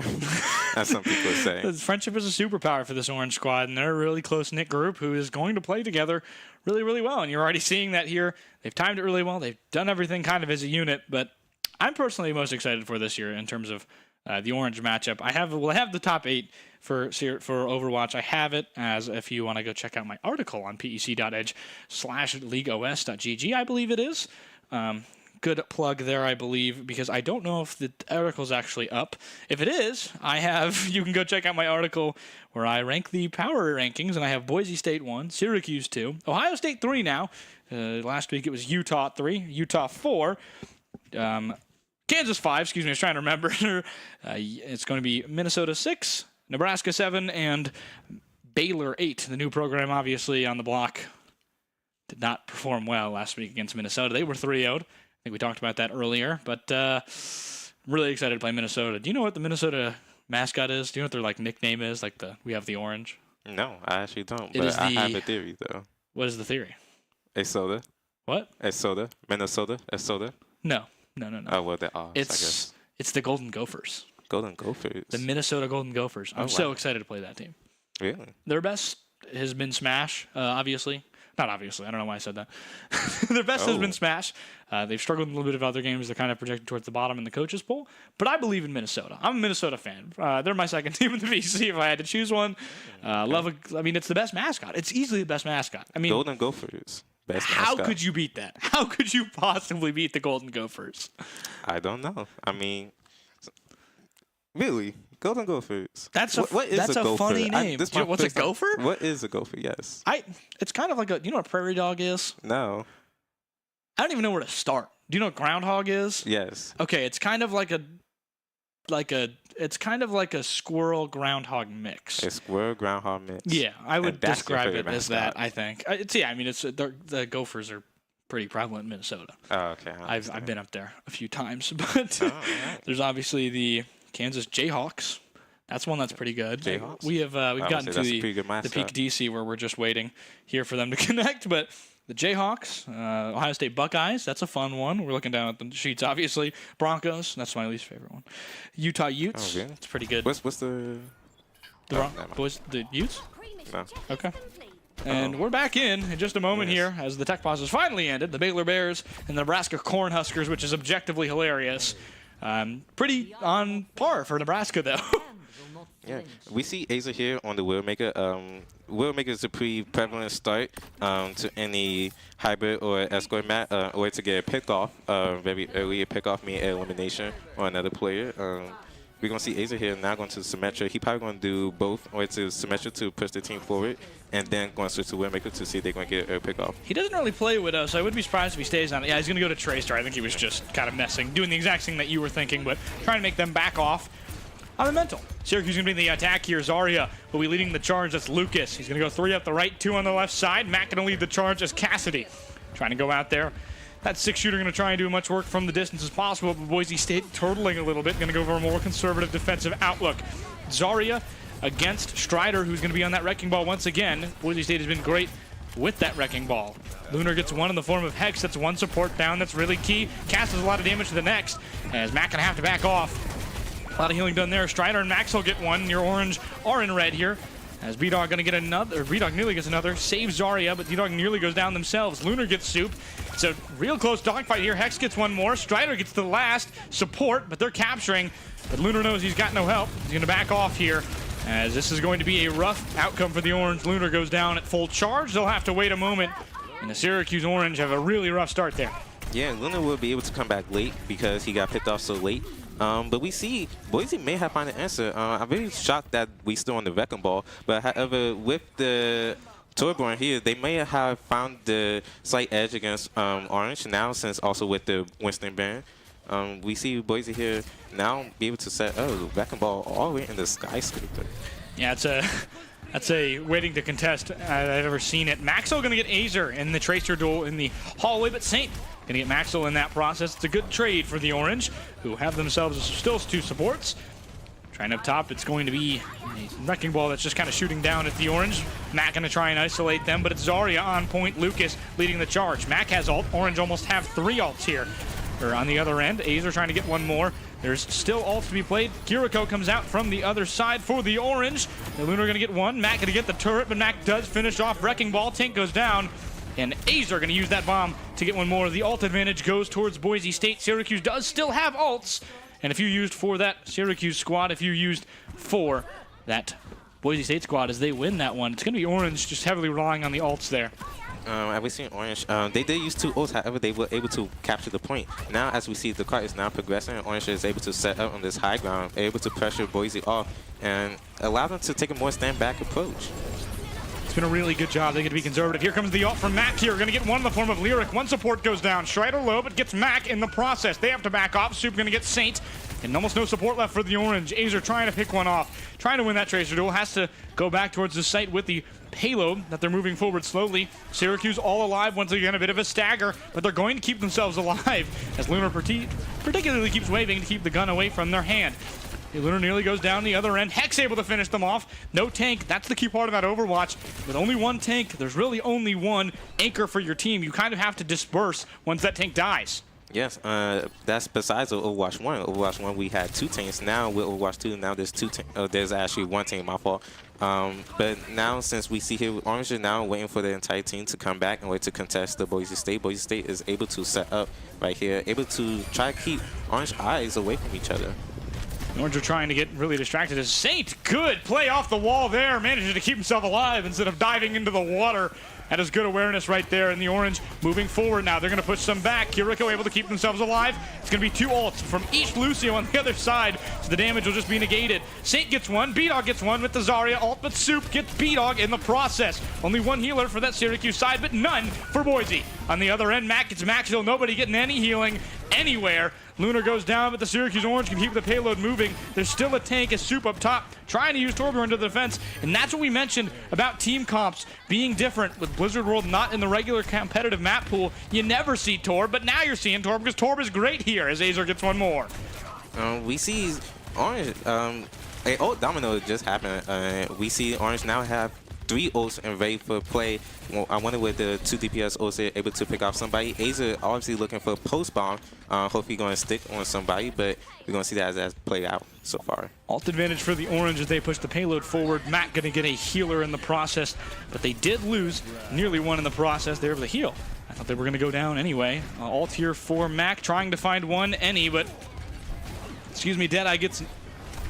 Speaker 2: as some people say.
Speaker 1: Friendship is a superpower for this Orange squad, and they're a really close-knit group who is going to play together really, really well. And you're already seeing that here. They've timed it really well. They've done everything kind of as a unit, but I'm personally most excited for this year in terms of the Orange matchup. I have the top 8 for Overwatch. I have it as, if you want to go check out my article on pec.edge/leagueos.gg, I believe it is. Good plug there, I believe, because I don't know if the article's actually up. If it is, you can go check out my article where I rank the power rankings, and I have Boise State 1, Syracuse 2, Ohio State 3 now. Last week it was Utah 3, Utah 4, Kansas 5, excuse me, I was trying to remember. It's going to be Minnesota 6, Nebraska 7, and Baylor 8. The new program, obviously, on the block did not perform well last week against Minnesota. They were 3-0'd. I think we talked about that earlier, but really excited to play Minnesota. Do you know what the Minnesota mascot is? Do you know what their nickname is? We have the orange.
Speaker 2: No, I actually don't. But I have a theory though.
Speaker 1: What is the theory?
Speaker 2: A soda.
Speaker 1: What?
Speaker 2: A soda. Minnesota. A soda.
Speaker 1: No. Oh
Speaker 2: well, they're ours, I guess.
Speaker 1: It's the Golden Gophers.
Speaker 2: Golden Gophers.
Speaker 1: The Minnesota Golden Gophers. I'm so excited to play that team.
Speaker 2: Really?
Speaker 1: Their best has been Smash, obviously. Not obviously. I don't know why I said that. Their best has been Smash. They've struggled in a little bit of other games. They're kind of projected towards the bottom in the coaches poll. But I believe in Minnesota. I'm a Minnesota fan. They're my second team in the VC if I had to choose one. It's the best mascot. It's easily the best mascot. I mean,
Speaker 2: Golden Gophers. Best
Speaker 1: how
Speaker 2: mascot.
Speaker 1: could you beat that? How could you possibly beat the Golden Gophers?
Speaker 2: I don't know. I mean, really? Golden Gophers.
Speaker 1: That's a funny name. What's a gopher?
Speaker 2: What is a gopher? Yes.
Speaker 1: It's kind of like you know what a prairie dog is?
Speaker 2: No.
Speaker 1: I don't even know where to start. Do you know what groundhog is?
Speaker 2: Yes.
Speaker 1: Okay, it's kind of like a squirrel groundhog mix.
Speaker 2: A squirrel groundhog mix.
Speaker 1: Yeah, I would describe it as that. I think. The gophers are pretty prevalent in Minnesota.
Speaker 2: Oh, okay.
Speaker 1: I've been up there a few times, but there's obviously the Kansas Jayhawks. That's one that's pretty good.
Speaker 2: Jayhawks?
Speaker 1: We've gotten to the PEC DC where we're just waiting here for them to connect. But the Jayhawks, Ohio State Buckeyes, that's a fun one. We're looking down at the sheets, obviously. Broncos, that's my least favorite one. Utah Utes, it's pretty good.
Speaker 2: What's the
Speaker 1: the Utes?
Speaker 2: No.
Speaker 1: Okay. And we're back in just a moment here as the tech pause has finally ended. The Baylor Bears and the Nebraska Cornhuskers, which is objectively hilarious. Pretty on par for Nebraska, though.
Speaker 2: Yeah, we see Aza here on the Wheelmaker. Wheelmaker is a pretty prevalent start to any hybrid or escort map, or to get a pick off, very early pick off, meaning elimination on another player. We're going to see Aza here now going to Symmetra. He probably going to do both, or to Symmetra to push the team forward, and then going to switch to Windmaker to see if they're going to get a pick off.
Speaker 1: He doesn't really play Widow, so I wouldn't be surprised if he stays on it. Yeah, he's going to go to Tracer. I think he was just kind of messing, doing the exact thing that you were thinking, but trying to make them back off on the mental. Syracuse going to be in the attack here. Zarya will be leading the charge. That's Lucas. He's going to go 3 up the right, 2 on the left side. Matt going to lead the charge as Cassidy trying to go out there. That 6-shooter going to try and do as much work from the distance as possible, but Boise State turtling a little bit, going to go for a more conservative defensive outlook. Zarya against Strider, who's going to be on that wrecking ball once again. Boise State has been great with that wrecking ball. Lunar gets one in the form of Hex. That's one support down. That's really key. Cass does a lot of damage to the next, as Matt going to have to back off. A lot of healing done there. Strider and Maxwell get one. Your orange are in red here. As B-Dog going to get another, B-Dog nearly gets another. Saves Zarya, but B-Dog nearly goes down themselves. Lunar gets Soup. It's a real close dogfight here. Hex gets one more. Strider gets the last support, but they're capturing. But Lunar knows he's got no help. He's going to back off here, as this is going to be a rough outcome for the Orange. Lunar goes down at full charge. They'll have to wait a moment. And the Syracuse Orange have a really rough start there.
Speaker 2: Yeah, Lunar will be able to come back late because he got picked off so late. But we see Boise may have found an answer. I'm really shocked that we still on the wrecking ball. But however, with the Torbjorn here, they may have found the slight edge against Orange now, since also with the Winston ban. We see Boise here now be able to set wrecking ball all the way in the skyscraper.
Speaker 1: Yeah, that's a waiting to contest I've ever seen it. Maxwell going to get Azer in the Tracer duel in the hallway, but Saint going to get Maxwell in that process. It's a good trade for the Orange, who have themselves still 2 supports. Trying up top, it's going to be a wrecking ball that's just kind of shooting down at the Orange. Mac going to try and isolate them, but it's Zarya on point. Lucas leading the charge. Mac has ult. Orange almost have 3 ults here. Or on the other end, Azer trying to get one more. There's still ults to be played. Kiriko comes out from the other side for the Orange. The Lunar going to get one. Mac going to get the turret, but Mac does finish off. Wrecking ball. Tank goes down. And Azer going to use that bomb to get one more. The ult advantage goes towards Boise State. Syracuse does still have ults. And if you used for that Syracuse squad, if you used for that Boise State squad as they win that one, it's going to be Orange just heavily relying on the ults there.
Speaker 2: As we see Orange, they did use 2 ults, however, they were able to capture the point. Now, as we see, the card is now progressing, and Orange is able to set up on this high ground, able to pressure Boise off, and allow them to take a more stand-back approach.
Speaker 1: It's been a really good job. They get to be conservative. Here comes the ult from Mac here. Going to get one in the form of Lyric. One support goes down. Strider low, but gets Mac in the process. They have to back off. Soup going to get Saint. And almost no support left for the Orange. Azer trying to pick one off. Trying to win that Tracer duel. Has to go back towards the site with the payload that they're moving forward slowly. Syracuse all alive. Once again, a bit of a stagger, but they're going to keep themselves alive as Lunar particularly keeps waving to keep the gun away from their hand. Lunar nearly goes down the other end. Hex able to finish them off. No tank. That's the key part of that Overwatch. With only one tank, there's really only one anchor for your team. You kind of have to disperse once that tank dies.
Speaker 2: Yes, that's besides Overwatch 1. Overwatch 1, we had 2 tanks. Now with Overwatch 2, now there's 2 tanks. There's actually 1 tank, my fault. But now, since we see here, Orange is now waiting for the entire team to come back and wait to contest the Boise State. Boise State is able to set up right here, able to try to keep Orange eyes away from each other.
Speaker 1: Orange are trying to get really distracted as Saint, good play off the wall there, manages to keep himself alive instead of diving into the water. That is good awareness right there, and the Orange moving forward now. They're going to push some back. Kiriko able to keep themselves alive. It's going to be 2 ults from each Lucio on the other side, so the damage will just be negated. Saint gets one, B-Dog gets one with the Zarya ult, but Soup gets B-Dog in the process. Only 1 healer for that Syracuse side, but none for Boise. On the other end, Mac gets Maxwell, nobody getting any healing anywhere. Lunar goes down, but the Syracuse Orange can keep the payload moving. There's still a tank, a Soup up top, trying to use Torbjorn to the defense. And that's what we mentioned about team comps being different. With Blizzard World not in the regular competitive map pool, you never see Torb, but now you're seeing Torb because Torb is great here as Azer gets one more.
Speaker 2: We see Orange, a ult domino just happened. We see Orange now have 3 ults and ready for play. Well, I wonder with the 2 DPS ults they're able to pick off somebody. Azer obviously looking for a post bomb. Hopefully going to stick on somebody, but we're going to see that as play out so far.
Speaker 1: Ult advantage for the Orange as they push the payload forward. Matt going to get a healer in the process, but they did lose nearly one in the process. They're able to heal. I thought they were going to go down anyway. Ult here for Mac, trying to find one any, but excuse me, Deadeye gets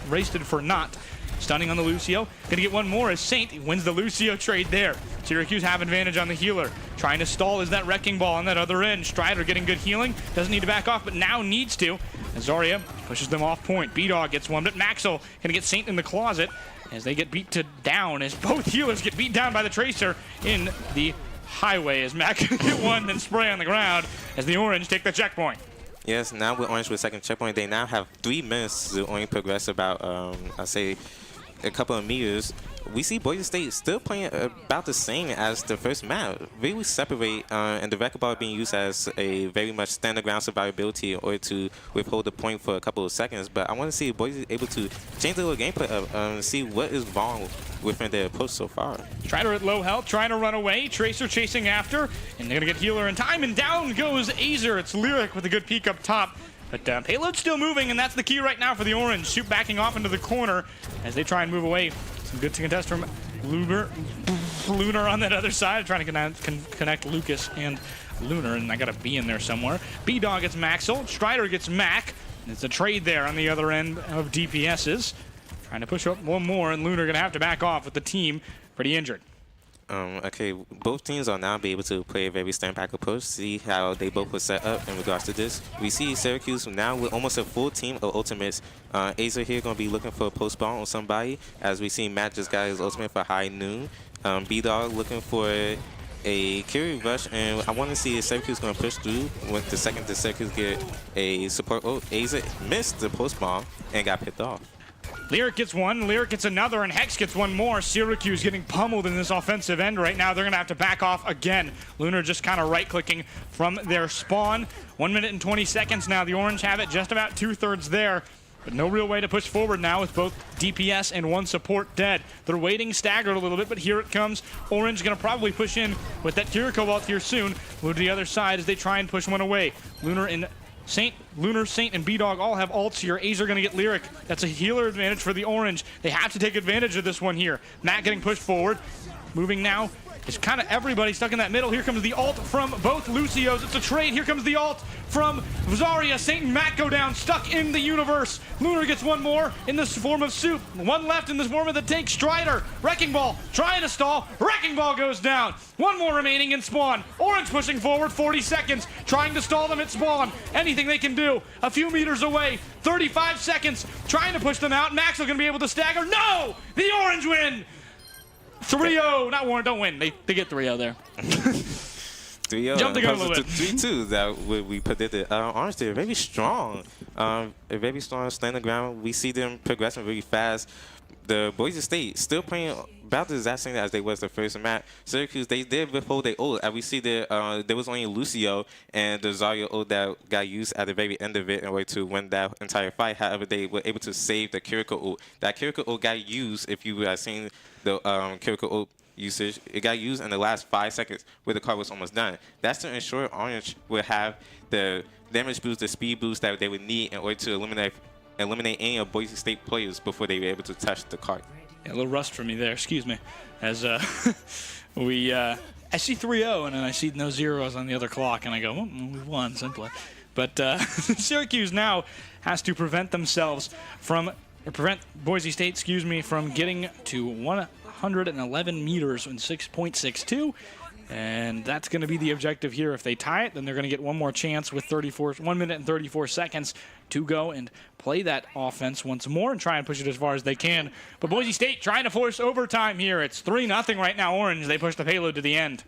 Speaker 1: wasted for not. Stunning on the Lucio. Gonna get one more as Saint wins the Lucio trade there. Syracuse have advantage on the healer. Trying to stall is that wrecking ball on that other end. Strider getting good healing. Doesn't need to back off, but now needs to. As Zarya pushes them off point. B-Dog gets one, but Maxwell gonna get Saint in the closet as they get beat to down, as both healers get beat down by the Tracer in the highway as Mac can get one, then spray on the ground as the Orange take the checkpoint.
Speaker 2: Yes, now with Orange with second checkpoint, they now have 3 minutes to only progress about, I say, a couple of meters. We see Boise State still playing about the same as the first map. Really separate, and the wrecking ball being used as a very much standard ground survivability in order to withhold the point for a couple of seconds. But I want to see if Boise is able to change the little gameplay up and see what is wrong within their approach so far.
Speaker 1: Strider at low health, trying to run away. Tracer chasing after, and they're going to get healer in time, and down goes Azer. It's Lyric with a good peek up top. But payload's still moving, and that's the key right now for the Orange. Shoot backing off into the corner as they try and move away. Some good to contest from Lunar on that other side, trying to connect Lucas and Lunar, and I got a B in there somewhere. B-Dog gets Maxwell, Strider gets Mac, and it's a trade there on the other end of DPS's. Trying to push up one more, and Lunar gonna have to back off with the team pretty injured.
Speaker 2: Okay, both teams are now be able to play a very stand-back approach, see how they both were set up in regards to this. We see Syracuse now with almost a full team of ultimates. Azer here going to be looking for a post bomb on somebody, as we see Matt just got his ultimate for high noon. B-Dog looking for a carry rush, and I want to see if Syracuse going to push through with the second that Syracuse get a support ult. Azer missed the post bomb and got picked off.
Speaker 1: Lyric gets one, Lyric gets another, and Hex gets one more. Syracuse getting pummeled in this offensive end right now. They're going to have to back off again. Lunar just kind of right-clicking from their spawn. 1 minute and 20 seconds now. The Orange have it just about 2/3 there. But no real way to push forward now with both DPS and one support dead. They're waiting staggered a little bit, but here it comes. Orange going to probably push in with that Kiriko ult here soon. Move to the other side as they try and push one away. Lunar, Saint, and B-Dog all have ults here. Azer going to get Lyric. That's a healer advantage for the Orange. They have to take advantage of this one here. Matt getting pushed forward. Moving now. It's kind of everybody stuck in that middle. Here comes the ult from both Lucios. It's a trade. Here comes the ult from Zarya. Saint and Matt go down, stuck in the universe. Lunar gets one more in this form of Soup. One left in this form of the tank. Strider, Wrecking Ball, trying to stall. Wrecking Ball goes down. One more remaining in spawn. Orange pushing forward, 40 seconds, trying to stall them at spawn. Anything they can do. A few meters away, 35 seconds, trying to push them out. Max is going to be able to stagger. No! The Orange win! 3-0, not Warren, don't win. They get 3-0 there.
Speaker 2: 3-0.
Speaker 1: Jump the gun a little bit.
Speaker 2: 3-2 that we predicted. Orange, they're very strong. Very strong, stand on the ground. We see them progressing really fast. The Boise State still playing about the exact same as they was the first match. Syracuse, they did withhold their ult. And we see that there was only Lucio and the Zarya ult that got used at the very end of it in order to win that entire fight. However, they were able to save the Kiriko ult. That Kiriko ult got used, if you have seen the Kiriko ult usage, it got used in the last 5 seconds where the card was almost done. That's to ensure Orange will have the damage boost, the speed boost that they would need in order to eliminate any of Boise State players before they were able to touch the card.
Speaker 1: Yeah, a little rust for me there, excuse me. As I see 3-0 and then I see no zeros on the other clock and I go, well, we won simply. But Syracuse now has to prevent Boise State, from getting to 111 meters in 6.62. And that's going to be the objective here. If they tie it, then they're going to get one more chance with 1 minute and 34 seconds to go and play that offense once more and try and push it as far as they can. But Boise State trying to force overtime here. It's 3-0 right now, Orange. They push the payload to the end.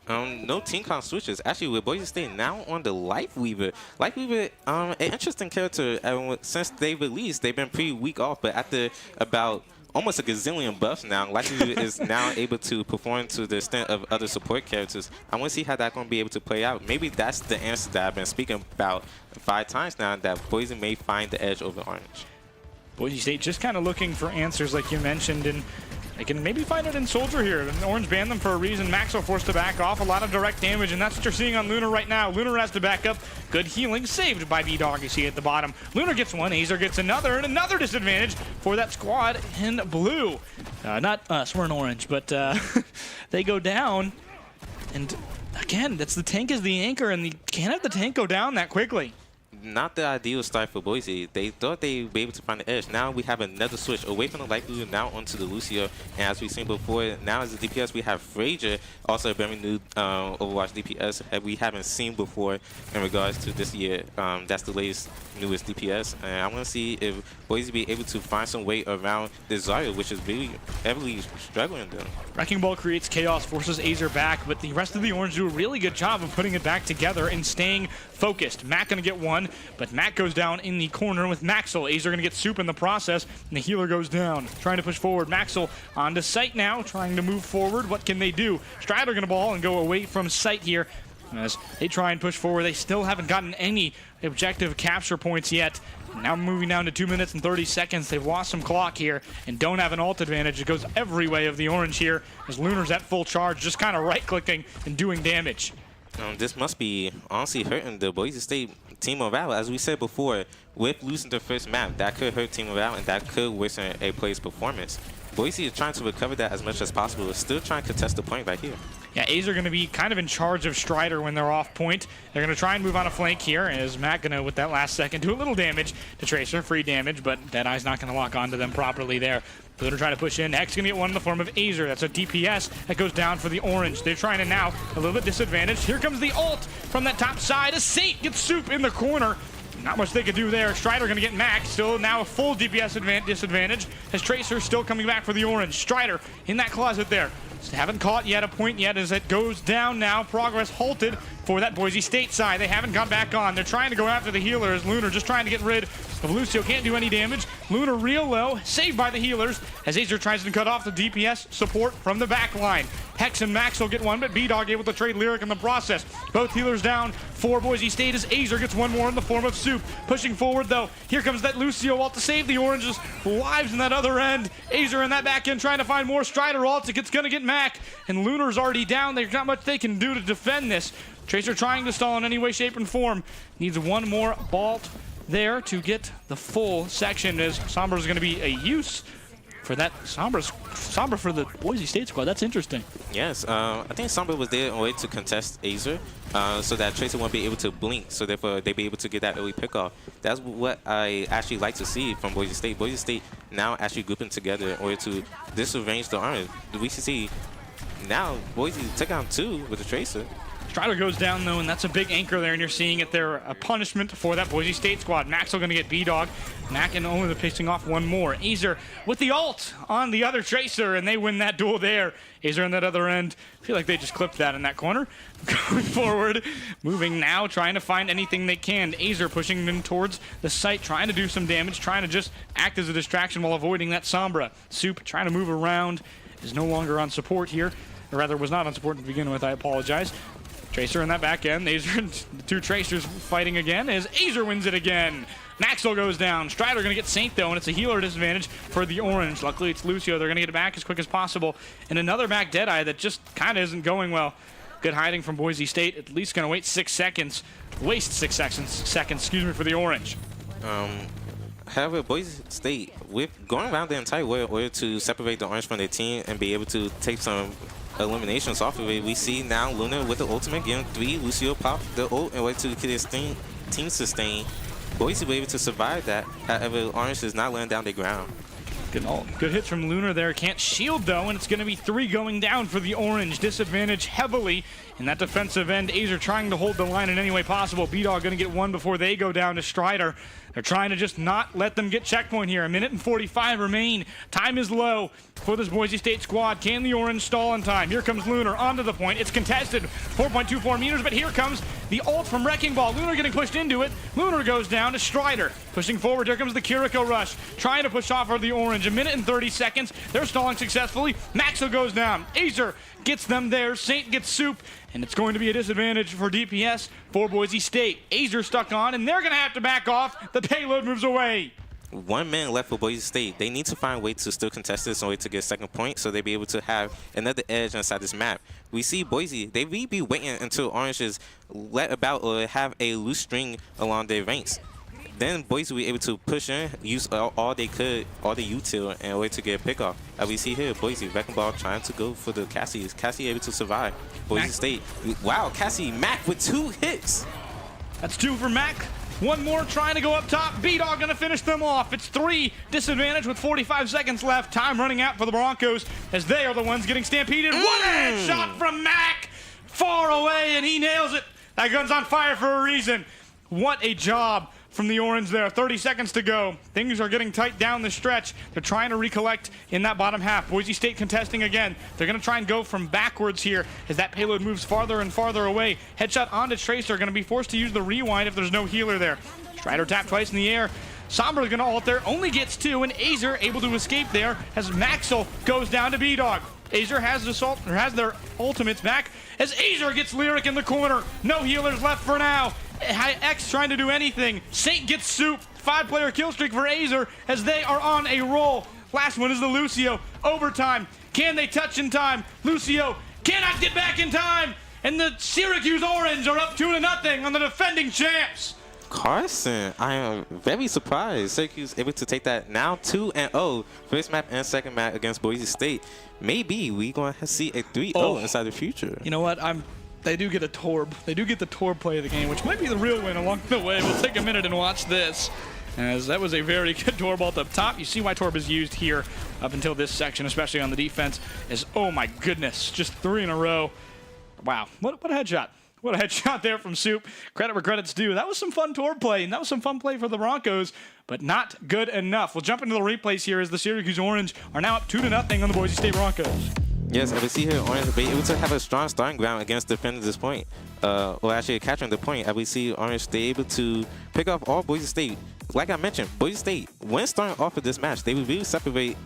Speaker 2: No team comp switches. Actually, with Boise State now on the Lifeweaver. Lifeweaver, an interesting character. Since they released, they've been pretty weak off, but after about almost a gazillion buffs now, Lifeweaver is now able to perform to the extent of other support characters. I want to see how that's going to be able to play out. Maybe that's the answer that I've been speaking about 5 times now, that Boise may find the edge over Orange.
Speaker 1: Boise State just kind of looking for answers like you mentioned, and they can maybe find it in Soldier here. And Orange banned them for a reason. Maxo forced to back off. A lot of direct damage, and that's what you're seeing on Lunar right now. Lunar has to back up. Good healing saved by B-Dog, you see at the bottom. Lunar gets one. Azer gets another, and another disadvantage for that squad in blue. Not us, we're in orange, but they go down. And again, that's the tank is the anchor, and can't have the tank go down that quickly.
Speaker 2: Not the ideal start for Boise. They thought they'd be able to find the edge. Now we have another switch away from the Lifeweaver now onto the Lucio. And as we've seen before, now as the DPS, we have Frazier, also a very new Overwatch DPS that we haven't seen before in regards to this year. That's the latest, newest DPS. And I want to see if Boise be able to find some way around this Zarya, which is really heavily struggling them.
Speaker 1: Wrecking Ball creates chaos, forces Azer back, but the rest of the Orange do a really good job of putting it back together and staying focused. Matt gonna get one, but Matt goes down in the corner with Maxwell. Azer gonna get Soup in the process, and the healer goes down. Trying to push forward. Maxwell onto site now, trying to move forward. What can they do? Strider gonna ball and go away from site here. As they try and push forward, they still haven't gotten any objective capture points yet. Now moving down to 2 minutes and 30 seconds. They've lost some clock here and don't have an ult advantage. It goes every way of the Orange here as Lunar's at full charge, just kind of right-clicking and doing damage.
Speaker 2: This must be honestly hurting the Boise State team morale. As we said before, with losing the first map, that could hurt team morale and that could worsen a player's performance. Boise is trying to recover that as much as possible. It's still trying to contest the point right here.
Speaker 1: Yeah, A's are going to be kind of in charge of Strider when they're off point. They're going to try and move on a flank here, as Matt going to, with that last second, do a little damage to Tracer, free damage, but Deadeye's not going to lock onto them properly there. They're going to try to push in. Hex going to get one in the form of Azer. That's a DPS that goes down for the Orange. They're trying to now, a little bit disadvantaged. Here comes the ult from that top side as Saint gets Soup in the corner. Not much they could do there. Strider going to get Max. Still now a full DPS disadvantage as Tracer still coming back for the Orange. Strider in that closet there. Haven't caught yet a point yet as it goes down now. Progress halted for that Boise State side. They haven't gone back on. They're trying to go after the healers. Lunar just trying to get rid of Lucio. Can't do any damage. Lunar real low, saved by the healers as Azer tries to cut off the DPS support from the back line. Hex and Max will get one, but B-Dog able to trade Lyric in the process. Both healers down for Boise State as Azer gets one more in the form of Soup. Pushing forward though, here comes that Lucio ult to save the Oranges. Lives in that other end. Azer in that back end trying to find more Strider ults. It's gonna get Mac, and Lunar's already down. There's not much they can do to defend this. Tracer trying to stall in any way, shape, and form. Needs one more Bolt there to get the full section as Sombra's gonna be a use for that. Sombra for the Boise State squad. That's interesting.
Speaker 2: Yes, I think Sombra was there in a way to contest Azer, so that Tracer won't be able to blink, so therefore they'll be able to get that early pick-off. That's what I actually like to see from Boise State. Boise State now actually grouping together in order to disarrange the armor. We see now Boise took out 2 with the Tracer.
Speaker 1: Strider goes down though, and that's a big anchor there, and you're seeing it there, a punishment for that Boise State squad. Maxwell going to get B-Dog. Mac and only picking off one more. Azer with the ult on the other Tracer, and they win that duel there. Azer on that other end. I feel like they just clipped that in that corner. Going forward, moving now, trying to find anything they can. Azer pushing them towards the site, trying to do some damage, trying to just act as a distraction while avoiding that Sombra. Soup trying to move around, is no longer on support here. Or rather, was not on support to begin with, I apologize. Tracer in that back end. Azer and the 2 Tracers fighting again as Azer wins it again. Maxwell goes down. Strider going to get Saint though, and it's a healer disadvantage for the Orange. Luckily, it's Lucio. They're going to get it back as quick as possible. And another back Deadeye that just kind of isn't going well. Good hiding from Boise State. At least going to wait 6 seconds. Waste 6 seconds, excuse me, for the Orange.
Speaker 2: However, Boise State, with going around the entire way in order to separate the Orange from their team and be able to take some eliminations off of it, we see now Luna with the ultimate getting 3. Lucio pop the ult in order to get his team sustain. Boise were able to survive that. However, Orange is not laying down their ground.
Speaker 1: Good hits from Lunar there. Can't shield though, and it's going to be 3 going down for the Orange. Disadvantage heavily in that defensive end. Azer trying to hold the line in any way possible. B-Dog going to get one before they go down to Strider. They're trying to just not let them get checkpoint here. 1:45 remain. Time is low for this Boise State squad. Can the Orange stall in time? Here comes Lunar onto the point. It's contested. 4.24 meters, but here comes the ult from Wrecking Ball. Lunar getting pushed into it. Lunar goes down to Strider. Pushing forward, here comes the Kiriko rush. Trying to push off for the Orange. 1:30. They're stalling successfully. Maxo goes down. Azer gets them there. Saint gets Soup. And it's going to be a disadvantage for DPS for Boise State. Azer stuck on, and they're going to have to back off. The payload moves away.
Speaker 2: 1 minute left for Boise State. They need to find a way to still contest this in order to get a second point so they'll be able to have another edge inside this map. We see Boise, they will be waiting until Orange is let about or have a loose string along their ranks. Then Boise will be able to push in, use all they could, all the util in order to get a pick off. As we see here, Boise, Wrecking Ball trying to go for the Cassie. Is Cassie able to survive? Boise State, wow, Cassie, Mac with 2 hits.
Speaker 1: That's 2 for Mac. One more trying to go up top. B-Dog gonna finish them off. It's 3 disadvantage with 45 seconds left. Time running out for the Broncos as they are the ones getting stampeded. One headshot from Mac, far away, and he nails it. That gun's on fire for a reason. What a job from the Orange there. 30 seconds to go. Things are getting tight down the stretch. They're trying to recollect in that bottom half. Boise State contesting again. They're going to try and go from backwards here as that payload moves farther and farther away. Headshot onto Tracer. Going to be forced to use the rewind if there's no healer there. Strider tap twice in the air. Sombra is going to ult there. Only gets 2, and Azer able to escape there as Maxwell goes down to B-Dog. Azer has their ultimates back as Azer gets Lyric in the corner. No healers left for now. X trying to do anything. Saint gets Soup. 5-player kill streak for Azer as they are on a roll. Last one is the Lucio. Overtime. Can they touch in time? Lucio cannot get back in time. And the Syracuse Orange are up 2-0 on the defending champs.
Speaker 2: Carson, I am very surprised. Syracuse able to take that now 2-0. First map and second map against Boise State. Maybe we going to see a 3-0 inside the future.
Speaker 1: You know what? They do get a Torb. They do get the Torb play of the game, which might be the real win along the way. We'll take a minute and watch this, as that was a very good Torb ult up top. You see why Torb is used here up until this section, especially on the defense, is, oh my goodness, just 3 in a row. Wow, what a headshot. What a headshot there from Soup. Credit where credit's due. That was some fun Torb play, and that was some fun play for the Broncos, but not good enough. We'll jump into the replays here as the Syracuse Orange are now up 2-0 on the Boise State Broncos.
Speaker 2: Yes, as we see here, Orange will be able to have a strong starting ground against defending this point. Or actually capturing the point. As we see Orange, they able to pick off all Boise State like I mentioned, Boise State, when starting off of this match, they would really separate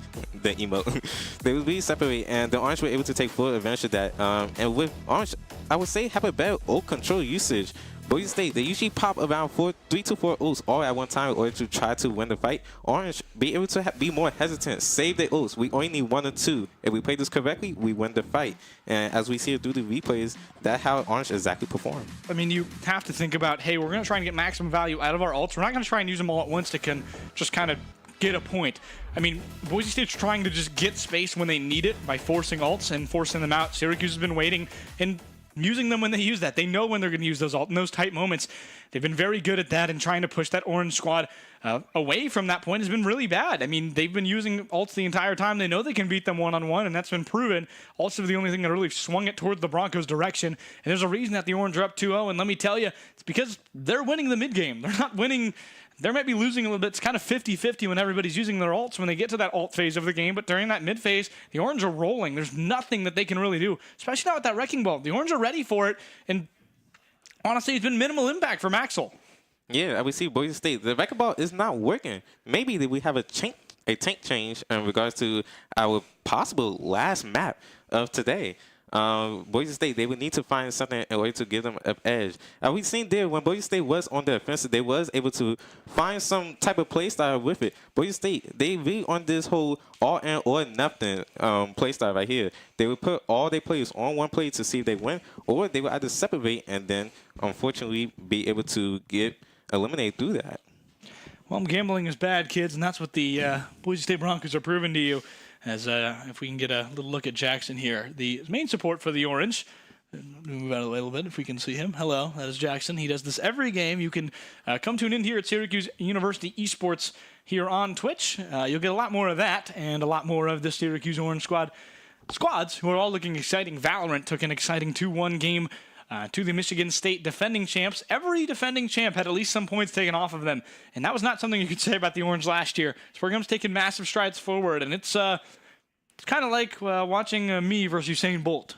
Speaker 2: the emote. They would really separate, and the Orange were able to take full advantage of that. And with Orange, I would say have a better ult control usage. Boise State, they usually pop around 3 to 4 ults all at one time in order to try to win the fight. Orange, be able to be more hesitant, save their ults. We only need 1 or 2. If we play this correctly, we win the fight. And as we see it through the replays, that's how Orange exactly performed.
Speaker 1: I mean, you have to think about, hey, we're going to try and get maximum value out of our ults. We're not going to try and use them all at once to just kind of get a point. I mean, Boise State's trying to just get space when they need it by forcing ults and forcing them out. Syracuse has been waiting and using them when they use that. They know when they're going to use those ult in those tight moments. They've been very good at that, and trying to push that Orange squad away from that point has been really bad. I mean, they've been using ults the entire time. They know they can beat them one-on-one, and that's been proven. Also, the only thing that really swung it towards the Broncos' direction, and there's a reason that the Orange are up 2-0, and let me tell you, it's because they're winning the mid-game. They're not winning. They might be losing a little bit. It's kind of 50-50 when everybody's using their ults when they get to that ult phase of the game. But during that mid phase, the Orange are rolling. There's nothing that they can really do, especially not with that Wrecking Ball. The Orange are ready for it. And honestly, it's been minimal impact for Maxwell.
Speaker 2: Yeah, I would see Boise State. The Wrecking Ball is not working. Maybe we have a tank change in regards to our possible last map of today. Boise State, they would need to find something in order to give them an edge. We've seen there when Boise State was on the offensive, they was able to find some type of play style with it. Boise State, they really on this whole all in or nothing play style right here. They would put all their players on one play to see if they win, or they would either separate and then unfortunately be able to get eliminated through that.
Speaker 1: Well, gambling is bad, kids, and that's what the Boise State Broncos are proving to you. As if we can get a little look at Jackson here, the main support for the Orange. Move out of the way a little bit if we can see him. Hello, that is Jackson. He does this every game. You can come tune in here at Syracuse University Esports here on Twitch. You'll get a lot more of that and a lot more of the Syracuse Orange squads who are all looking exciting. Valorant took an exciting 2-1 game to the Michigan State defending champs. Every defending champ had at least some points taken off of them, and that was not something you could say about the Orange last year. Spurgeon's taken massive strides forward, and it's kind of like watching me versus Usain Bolt.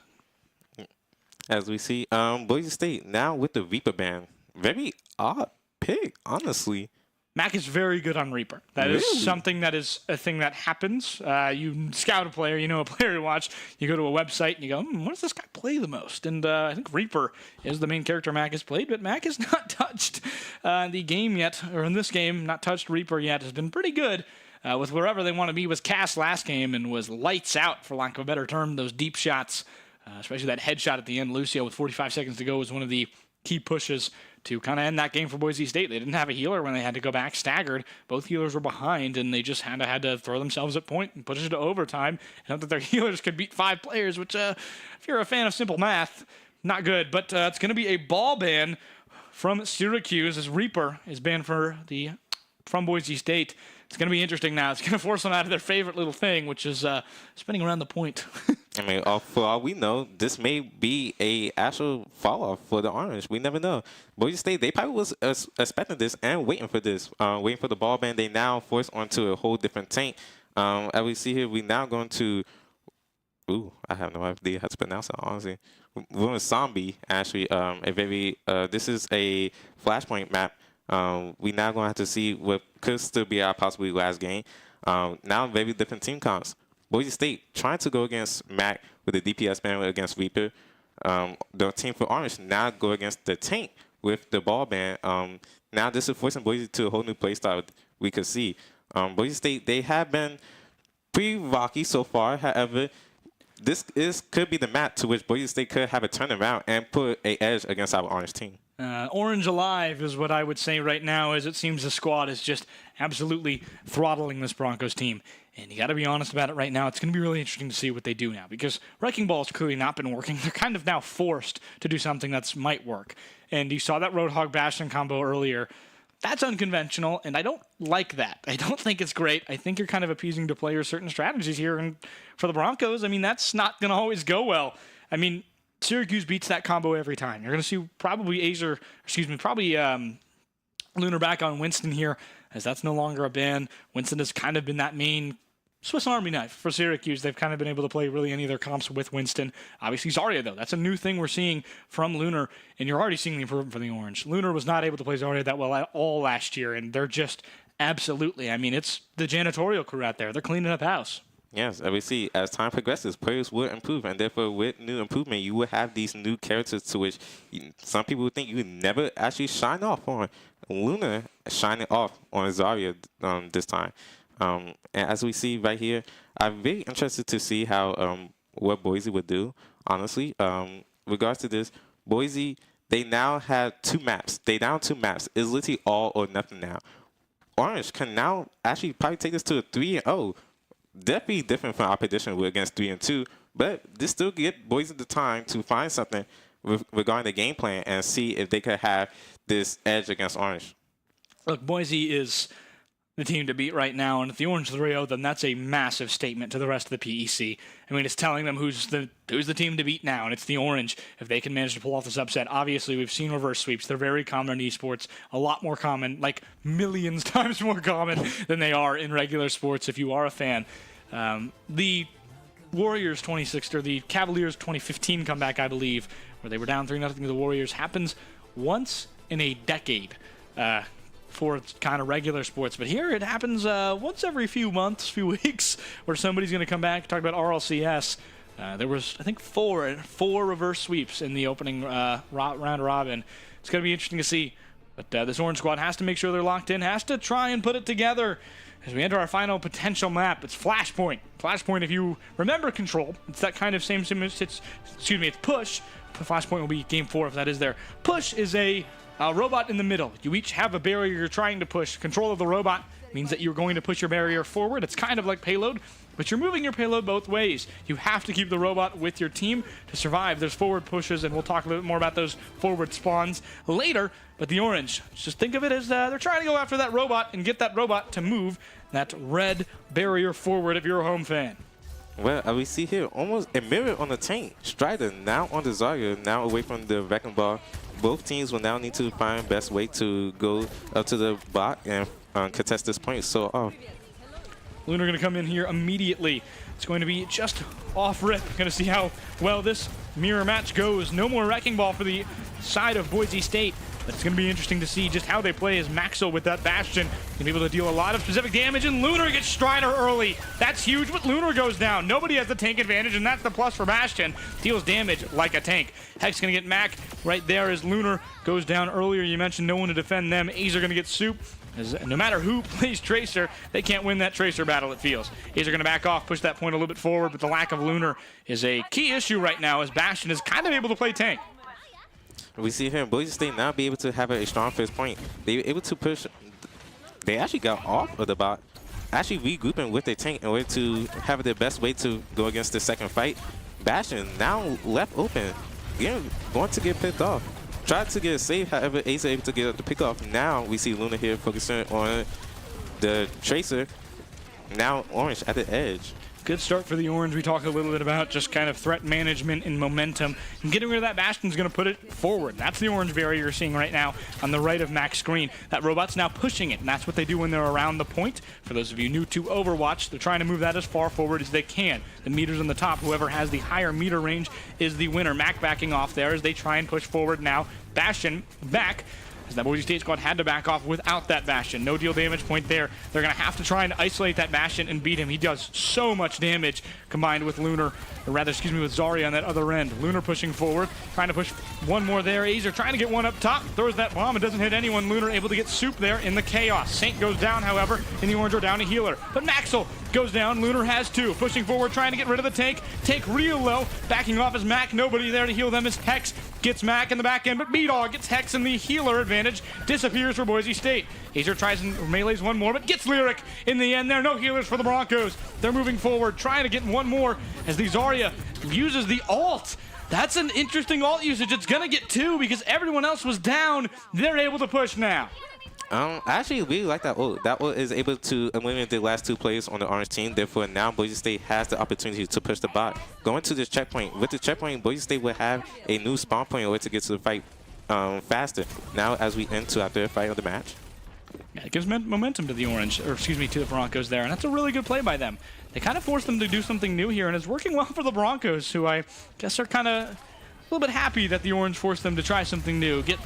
Speaker 2: As we see, Boise State now with the Reaper ban. Very odd pick, honestly.
Speaker 1: Mac is very good on Reaper. That
Speaker 2: really?
Speaker 1: is something that is a thing that happens. You scout a player, you know a player to watch. You go to a website and you go, what does this guy play the most? And I think Reaper is the main character Mac has played, but Mac has not touched the game yet, or in this game, not touched Reaper yet. Has been pretty good with wherever they want to be. Was cast last game and was lights out, for lack of a better term. Those deep shots, especially that headshot at the end. Lucio with 45 seconds to go was one of the key pushes to kind of end that game for Boise State. They didn't have a healer when they had to go back staggered. Both healers were behind, and they just had to throw themselves at point and push it to overtime. And hope that their healers could beat 5 players, which, if you're a fan of simple math, not good. But it's going to be a ball ban from Syracuse as Reaper is banned from Boise State. It's going to be interesting now. It's going to force them out of their favorite little thing, which is spinning around the point.
Speaker 2: I mean, for all we know, this may be a actual fall-off for the Orange. We never know. Boise State, they probably was expecting this and waiting for this. Waiting for the ball ban. They now forced onto a whole different tank. As we see here, we now going to... Ooh, I have no idea how to pronounce it, honestly. We're in Zombie, actually. This is a Flashpoint map. We now going to have to see what could still be our possibly last game. Now, very different team comps. Boise State trying to go against Mac with the DPS ban against Reaper. The team for Orange now go against the tank with the ball ban. Now this is forcing Boise to a whole new play style we could see. Boise State, they have been pretty rocky so far. However, this could be the map to which Boise State could have a turnaround and put an edge against our Orange team.
Speaker 1: Orange alive is what I would say right now, as it seems the squad is just absolutely throttling this Broncos team. And you got to be honest about it right now. It's going to be really interesting to see what they do now, because Wrecking Ball's clearly not been working. They're kind of now forced to do something that might work. And you saw that Roadhog Bastion combo earlier. That's unconventional, and I don't like that. I don't think it's great. I think you're kind of appeasing to players certain strategies here. And for the Broncos, I mean, that's not going to always go well. I mean, Syracuse beats that combo every time. You're going to see probably Lunar back on Winston here, as that's no longer a ban. Winston has kind of been that main Swiss Army knife for Syracuse. They've kind of been able to play really any of their comps with Winston. Obviously, Zarya, though. That's a new thing we're seeing from Lunar, and you're already seeing the improvement for the Orange. Lunar was not able to play Zarya that well at all last year, and they're just absolutely, I mean, it's the janitorial crew out there. They're cleaning up house.
Speaker 2: Yes, and we see as time progresses, players will improve, and therefore with new improvement, you will have these new characters to which some people would think you would never actually shine off on. Luna shining off on Zarya this time. And as we see right here, I'm very interested to see how what Boise would do, honestly. Regards to this, Boise, they now have 2 maps. They down 2 maps. It's literally all or nothing now. Orange can now actually probably take this to a 3-0. Definitely different from our prediction against 3-2, but this still get Boise the time to find something regarding the game plan and see if they could have this edge against Orange.
Speaker 1: Look, Boise is the team to beat right now, and if the Orange 3-0, then that's a massive statement to the rest of the PEC. I mean, it's telling them who's the team to beat now, and it's the Orange if they can manage to pull off this upset. Obviously, we've seen reverse sweeps. They're very common in esports, a lot more common, like millions times more common than they are in regular sports if you are a fan. The Warriors 26 or the Cavaliers 2015 comeback, I believe, where they were down 3-0 to the Warriors, happens once in a decade. For kind of regular sports, but here it happens once every few months, few weeks, where somebody's going to come back. Talk about RLCS. There was, I think, four reverse sweeps in the opening round robin. It's going to be interesting to see. But this Orange squad has to make sure they're locked in, has to try and put it together as we enter our final potential map. It's Flashpoint. Flashpoint, if you remember Control, it's that kind of same, it's Push. Flashpoint will be game 4 if that is there. Push is a robot in the middle. You each have a barrier you're trying to push. Control of the robot means that you're going to push your barrier forward. It's kind of like payload, but you're moving your payload both ways. You have to keep the robot with your team to survive. There's forward pushes, and we'll talk a little bit more about those forward spawns later. But the Orange, just think of it as they're trying to go after that robot and get that robot to move that red barrier forward if you're a home fan.
Speaker 2: Well, we see here almost a mirror on the tank. Strider now on the Zarya, now away from the wrecking ball. Both teams will now need to find best way to go up to the bot and contest this point. So,
Speaker 1: Lunar going to come in here immediately. It's going to be just off rip. Going to see how well this mirror match goes. No more wrecking ball for the side of Boise State. But it's going to be interesting to see just how they play as Maxwell with that Bastion. Going to be able to deal a lot of specific damage, and Lunar gets Strider early. That's huge, but Lunar goes down. Nobody has the tank advantage, and that's the plus for Bastion. Deals damage like a tank. Hex going to get Mac right there as Lunar goes down earlier. You mentioned no one to defend them. A's are going to get Soup. As no matter who plays Tracer, they can't win that Tracer battle, it feels. A's are going to back off, push that point a little bit forward, but the lack of Lunar is a key issue right now as Bastion is kind of able to play tank.
Speaker 2: we see here in Boise State now be able to have a strong first point. They were able to push. They actually got off of the bot, actually regrouping with their tank in order to have their best way to go against the second fight. Bastion now left open, going to get picked off. Tried to get a save, however, Ace able to get the pick off. Now we see Luna here focusing on the Tracer. Now Orange at the edge.
Speaker 1: Good start for the Orange. We talked a little bit about just kind of threat management and momentum. And getting rid of that Bastion is going to put it forward. That's the Orange barrier you're seeing right now on the right of Mac's screen. That robot's now pushing it, and that's what they do when they're around the point. For those of you new to Overwatch, they're trying to move that as far forward as they can. The meter's on the top. Whoever has the higher meter range is the winner. Mac backing off there as they try and push forward now. Bastion back. As that Boise State squad had to back off without that Bastion. No deal damage point there. They're going to have to try and isolate that Bastion and beat him. He does so much damage combined with Lunar, or rather, excuse me, with Zarya on that other end. Lunar pushing forward, trying to push one more there. Azer trying to get one up top, throws that bomb. It doesn't hit anyone. Lunar able to get Soup there in the chaos. Saint goes down, however, and the Orange are down a healer. But Maxwell goes down. Lunar has two. Pushing forward, trying to get rid of the tank. Tank real low. Backing off is Mac. Nobody there to heal them as Hex gets Mac in the back end, but B-Dog gets Hex, and the healer advantage disappears for Boise State. Azer tries and melees one more, but gets Lyric in the end. There are no healers for the Broncos. They're moving forward, trying to get one more as the Zarya uses the ult. That's an interesting ult usage. It's going to get two because everyone else was down. They're able to push now.
Speaker 2: I actually really like that ult. That ult is able to eliminate the last two players on the Orange team. Therefore, now Boise State has the opportunity to push the bot. Going to this checkpoint. With the checkpoint, Boise State will have a new spawn point in order to get to the fight faster. Now, as we enter after the fight of the match.
Speaker 1: Yeah, it gives momentum to the Orange, or excuse me, to the Broncos there, and that's a really good play by them. they kind of forced them to do something new here, and it's working well for the Broncos, who I guess are kind of a little bit happy that the Orange forced them to try something new. Get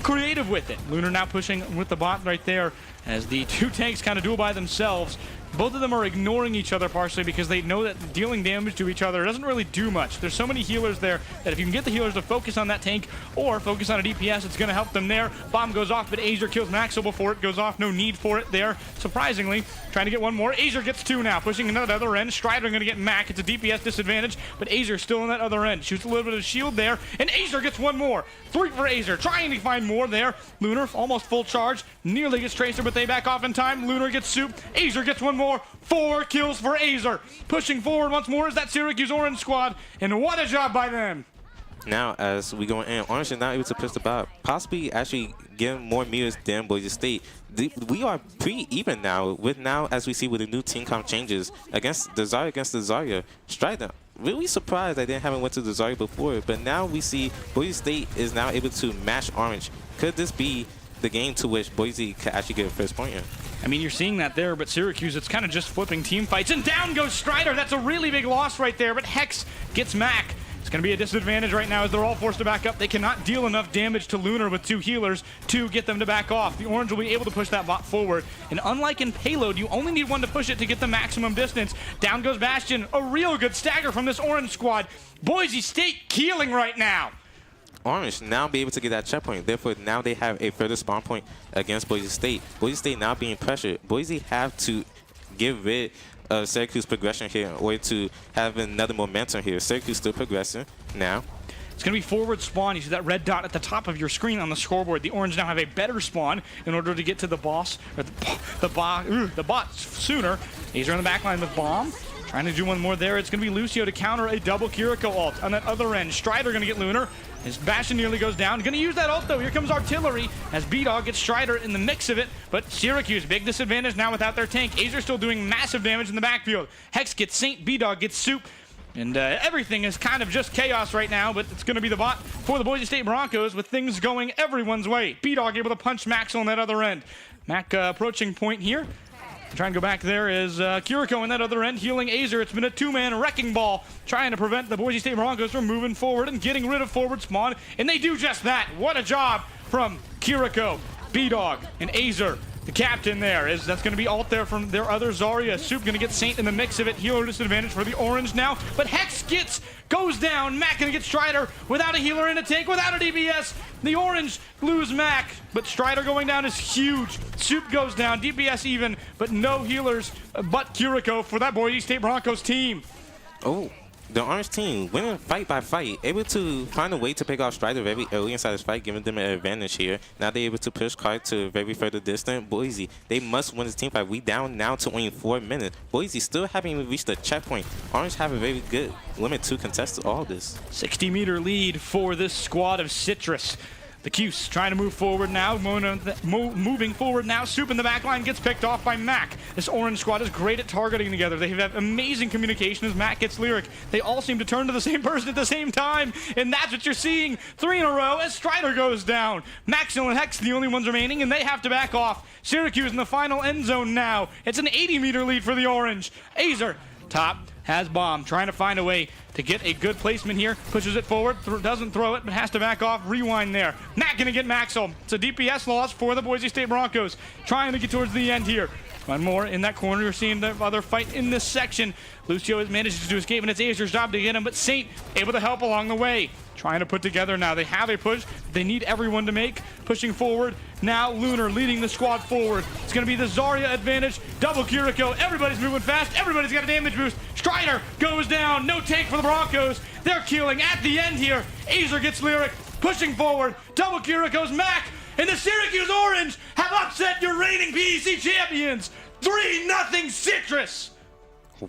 Speaker 1: creative with it. Lunar now pushing with the bot right there as the two tanks kind of duel by themselves. Both of them are ignoring each other partially because they know that dealing damage to each other doesn't really do much. There's so many healers there that if you can get the healers to focus on that tank or focus on a DPS, it's going to help them there. Bomb goes off, but Azure kills Maxwell before it goes off. No need for it there. Surprisingly, trying to get one more. Azure gets two now, pushing another other end. Strider going to get Mac. It's a DPS disadvantage, but Azure still on that other end. Shoots a little bit of shield there, and Azure gets one more. 3 for Azure, trying to find more there. Lunar, almost full charge, nearly gets Tracer, but they back off in time. Lunar gets Soup. Azure gets one more. 4 kills for Azure. Pushing forward once more is that Syracuse Orange squad, and what a job by them.
Speaker 2: Now, as we go in, Orange is now able to push the bot, possibly actually getting more meters than Boise State. We are pretty even now, as we see with the new team comp changes against the Zarya. Strider, really surprised that they haven't went to the Zarya before, but now we see Boise State is now able to match Orange. Could this be the game to which Boise could actually get a first point in?
Speaker 1: I mean, you're seeing that there, but Syracuse, it's kind of just flipping team fights, and down goes Strider. That's a really big loss right there, but Hex gets Mac. It's going to be a disadvantage right now as they're all forced to back up. They cannot deal enough damage to Lunar with 2 healers to get them to back off. The Orange will be able to push that bot forward. And unlike in Payload, you only need one to push it to get the maximum distance. Down goes Bastion. A real good stagger from this Orange squad. Boise State keeling right now.
Speaker 2: Orange now be able to get that checkpoint. Therefore, now they have a further spawn point against Boise State. Boise State now being pressured. Boise have to get rid of Syracuse progression here in order to have another momentum here. Syracuse still progressing now.
Speaker 1: It's going to be forward spawn. You see that red dot at the top of your screen on the scoreboard. The Orange now have a better spawn in order to get to the boss, or the bot sooner. Azure on the back line with Bomb. Trying to do one more there. It's going to be Lucio to counter a double Kiriko ult. On that other end, Strider going to get Lunar. His Bastion nearly goes down. Going to use that ult, though. Here comes Artillery as B-Dog gets Strider in the mix of it. But Syracuse, big disadvantage now without their tank. Azure still doing massive damage in the backfield. Hex gets Saint, B-Dog gets Soup. And everything is kind of just chaos right now, but it's going to be the bot for the Boise State Broncos with things going everyone's way. B-Dog able to punch Max on that other end. Mac approaching point here. Trying to go back there is Kiriko on that other end, healing Azure. It's been a 2-man wrecking ball, trying to prevent the Boise State Broncos from moving forward and getting rid of forward spawn. And they do just that. What a job from Kiriko, B-Dog, and Azure. The captain there is that's going to be ult there from their other Zarya. Soup going to get Saint in the mix of it. Healer disadvantage for the Orange now. But Hex goes down. Mac going to get Strider without a healer in a tank, without a DPS. The Orange lose Mac, but Strider going down is huge. Soup goes down, DPS even, but no healers but Kiriko for that Boise State Broncos team.
Speaker 2: Oh, the Orange team winning fight by fight, able to find a way to pick off Strider very early inside this fight, giving them an advantage here. Now they're able to push Card to a very further distance. Boise, they must win this team fight. We down now to only 4 minutes. Boise still haven't even reached the checkpoint. Orange have a very good limit to contest all this.
Speaker 1: 60-meter lead for this squad of Citrus. The Cuse trying to move forward now, moving forward now. Soup in the back line gets picked off by Mac. This Orange squad is great at targeting together. They have amazing communication as Mac gets Lyric. They all seem to turn to the same person at the same time, and that's what you're seeing. 3 in a row as Strider goes down. Maxwell and Hex the only ones remaining, and they have to back off. Syracuse in the final end zone now. It's an 80-meter lead for the Orange. Azure, top, has Bomb, trying to find a way to get a good placement here. Pushes it forward, doesn't throw it, but has to back off. Rewind there. Mac gonna get Maxwell. It's a DPS loss for the Boise State Broncos. Trying to get towards the end here. One more in that corner. You're seeing the other fight in this section. Lucio has managed to escape, and it's Azure's job to get him, but Saint able to help along the way. Trying to put together now. They have a push. They need everyone to make. Pushing forward. Now Lunar leading the squad forward. It's going to be the Zarya advantage. Double Kiriko. Everybody's moving fast. Everybody's got a damage boost. Strider goes down. No take for the Broncos. They're killing at the end here. Azure gets Lyric. Pushing forward. Double Kiriko's Mac. And the Syracuse Orange have upset your reigning PEC champions. 3-0 Citrus.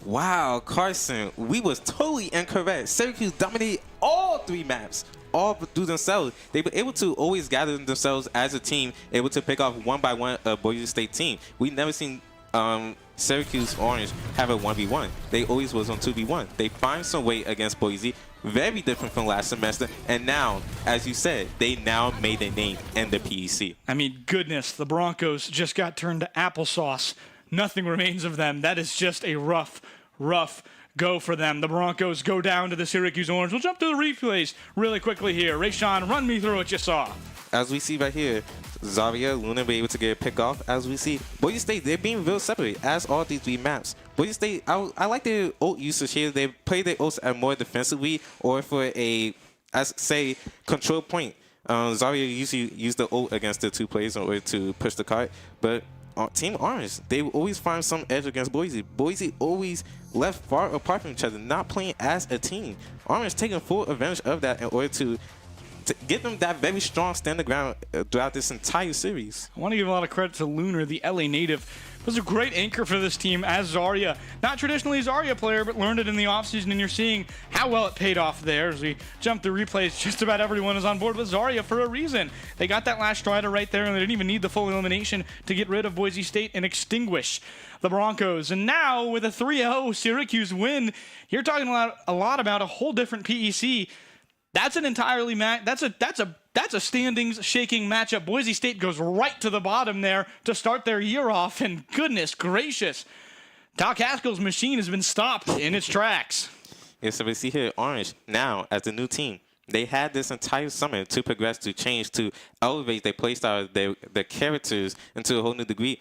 Speaker 2: Wow, Carson, we was totally incorrect. Syracuse dominated all 3 maps, all through themselves. They were able to always gather themselves as a team, able to pick off one by one a Boise State team. We never seen Syracuse Orange have a 1v1. They always was on 2v1. They find some way against Boise, very different from last semester. And now, as you said, they now made a name in the PEC.
Speaker 1: I mean, goodness, the Broncos just got turned to applesauce. Nothing remains of them. That is just a rough rough go for them. The Broncos go down to the Syracuse Orange. We'll jump to the replays really quickly here. Rayshawn, run me through what you saw.
Speaker 2: As we see right here, Zaria, Luna be able to get a pick off. As we see, Boise State, they're being real separate as all these three maps. Boise State, I like their ult usage here. They play their ults at more defensively or for a, as say, control point. Zaria usually use the ult against the two players in order to push the cart. But Team Orange, they will always find some edge against Boise. Boise always left far apart from each other, not playing as a team. Orange taking full advantage of that in order to give them that very strong standing ground throughout this entire series.
Speaker 1: I want to give a lot of credit to Lunar, the LA native. Was a great anchor for this team as Zarya. Not traditionally a Zarya player, but learned it in the offseason, and you're seeing how well it paid off there. As we jump through replays, just about everyone is on board with Zarya for a reason. They got that last strider right there, and they didn't even need the full elimination to get rid of Boise State and extinguish the Broncos. And now, with a 3-0 Syracuse win, you're talking a lot about a whole different PEC. That's an entirely that's a standings shaking matchup. Boise State goes right to the bottom there to start their year off, and goodness gracious, Doc Haskell's machine has been stopped in its tracks.
Speaker 2: Yeah, so we see here Orange now as the new team. They had this entire summer to progress, to change, to elevate their playstyle, their characters into a whole new degree.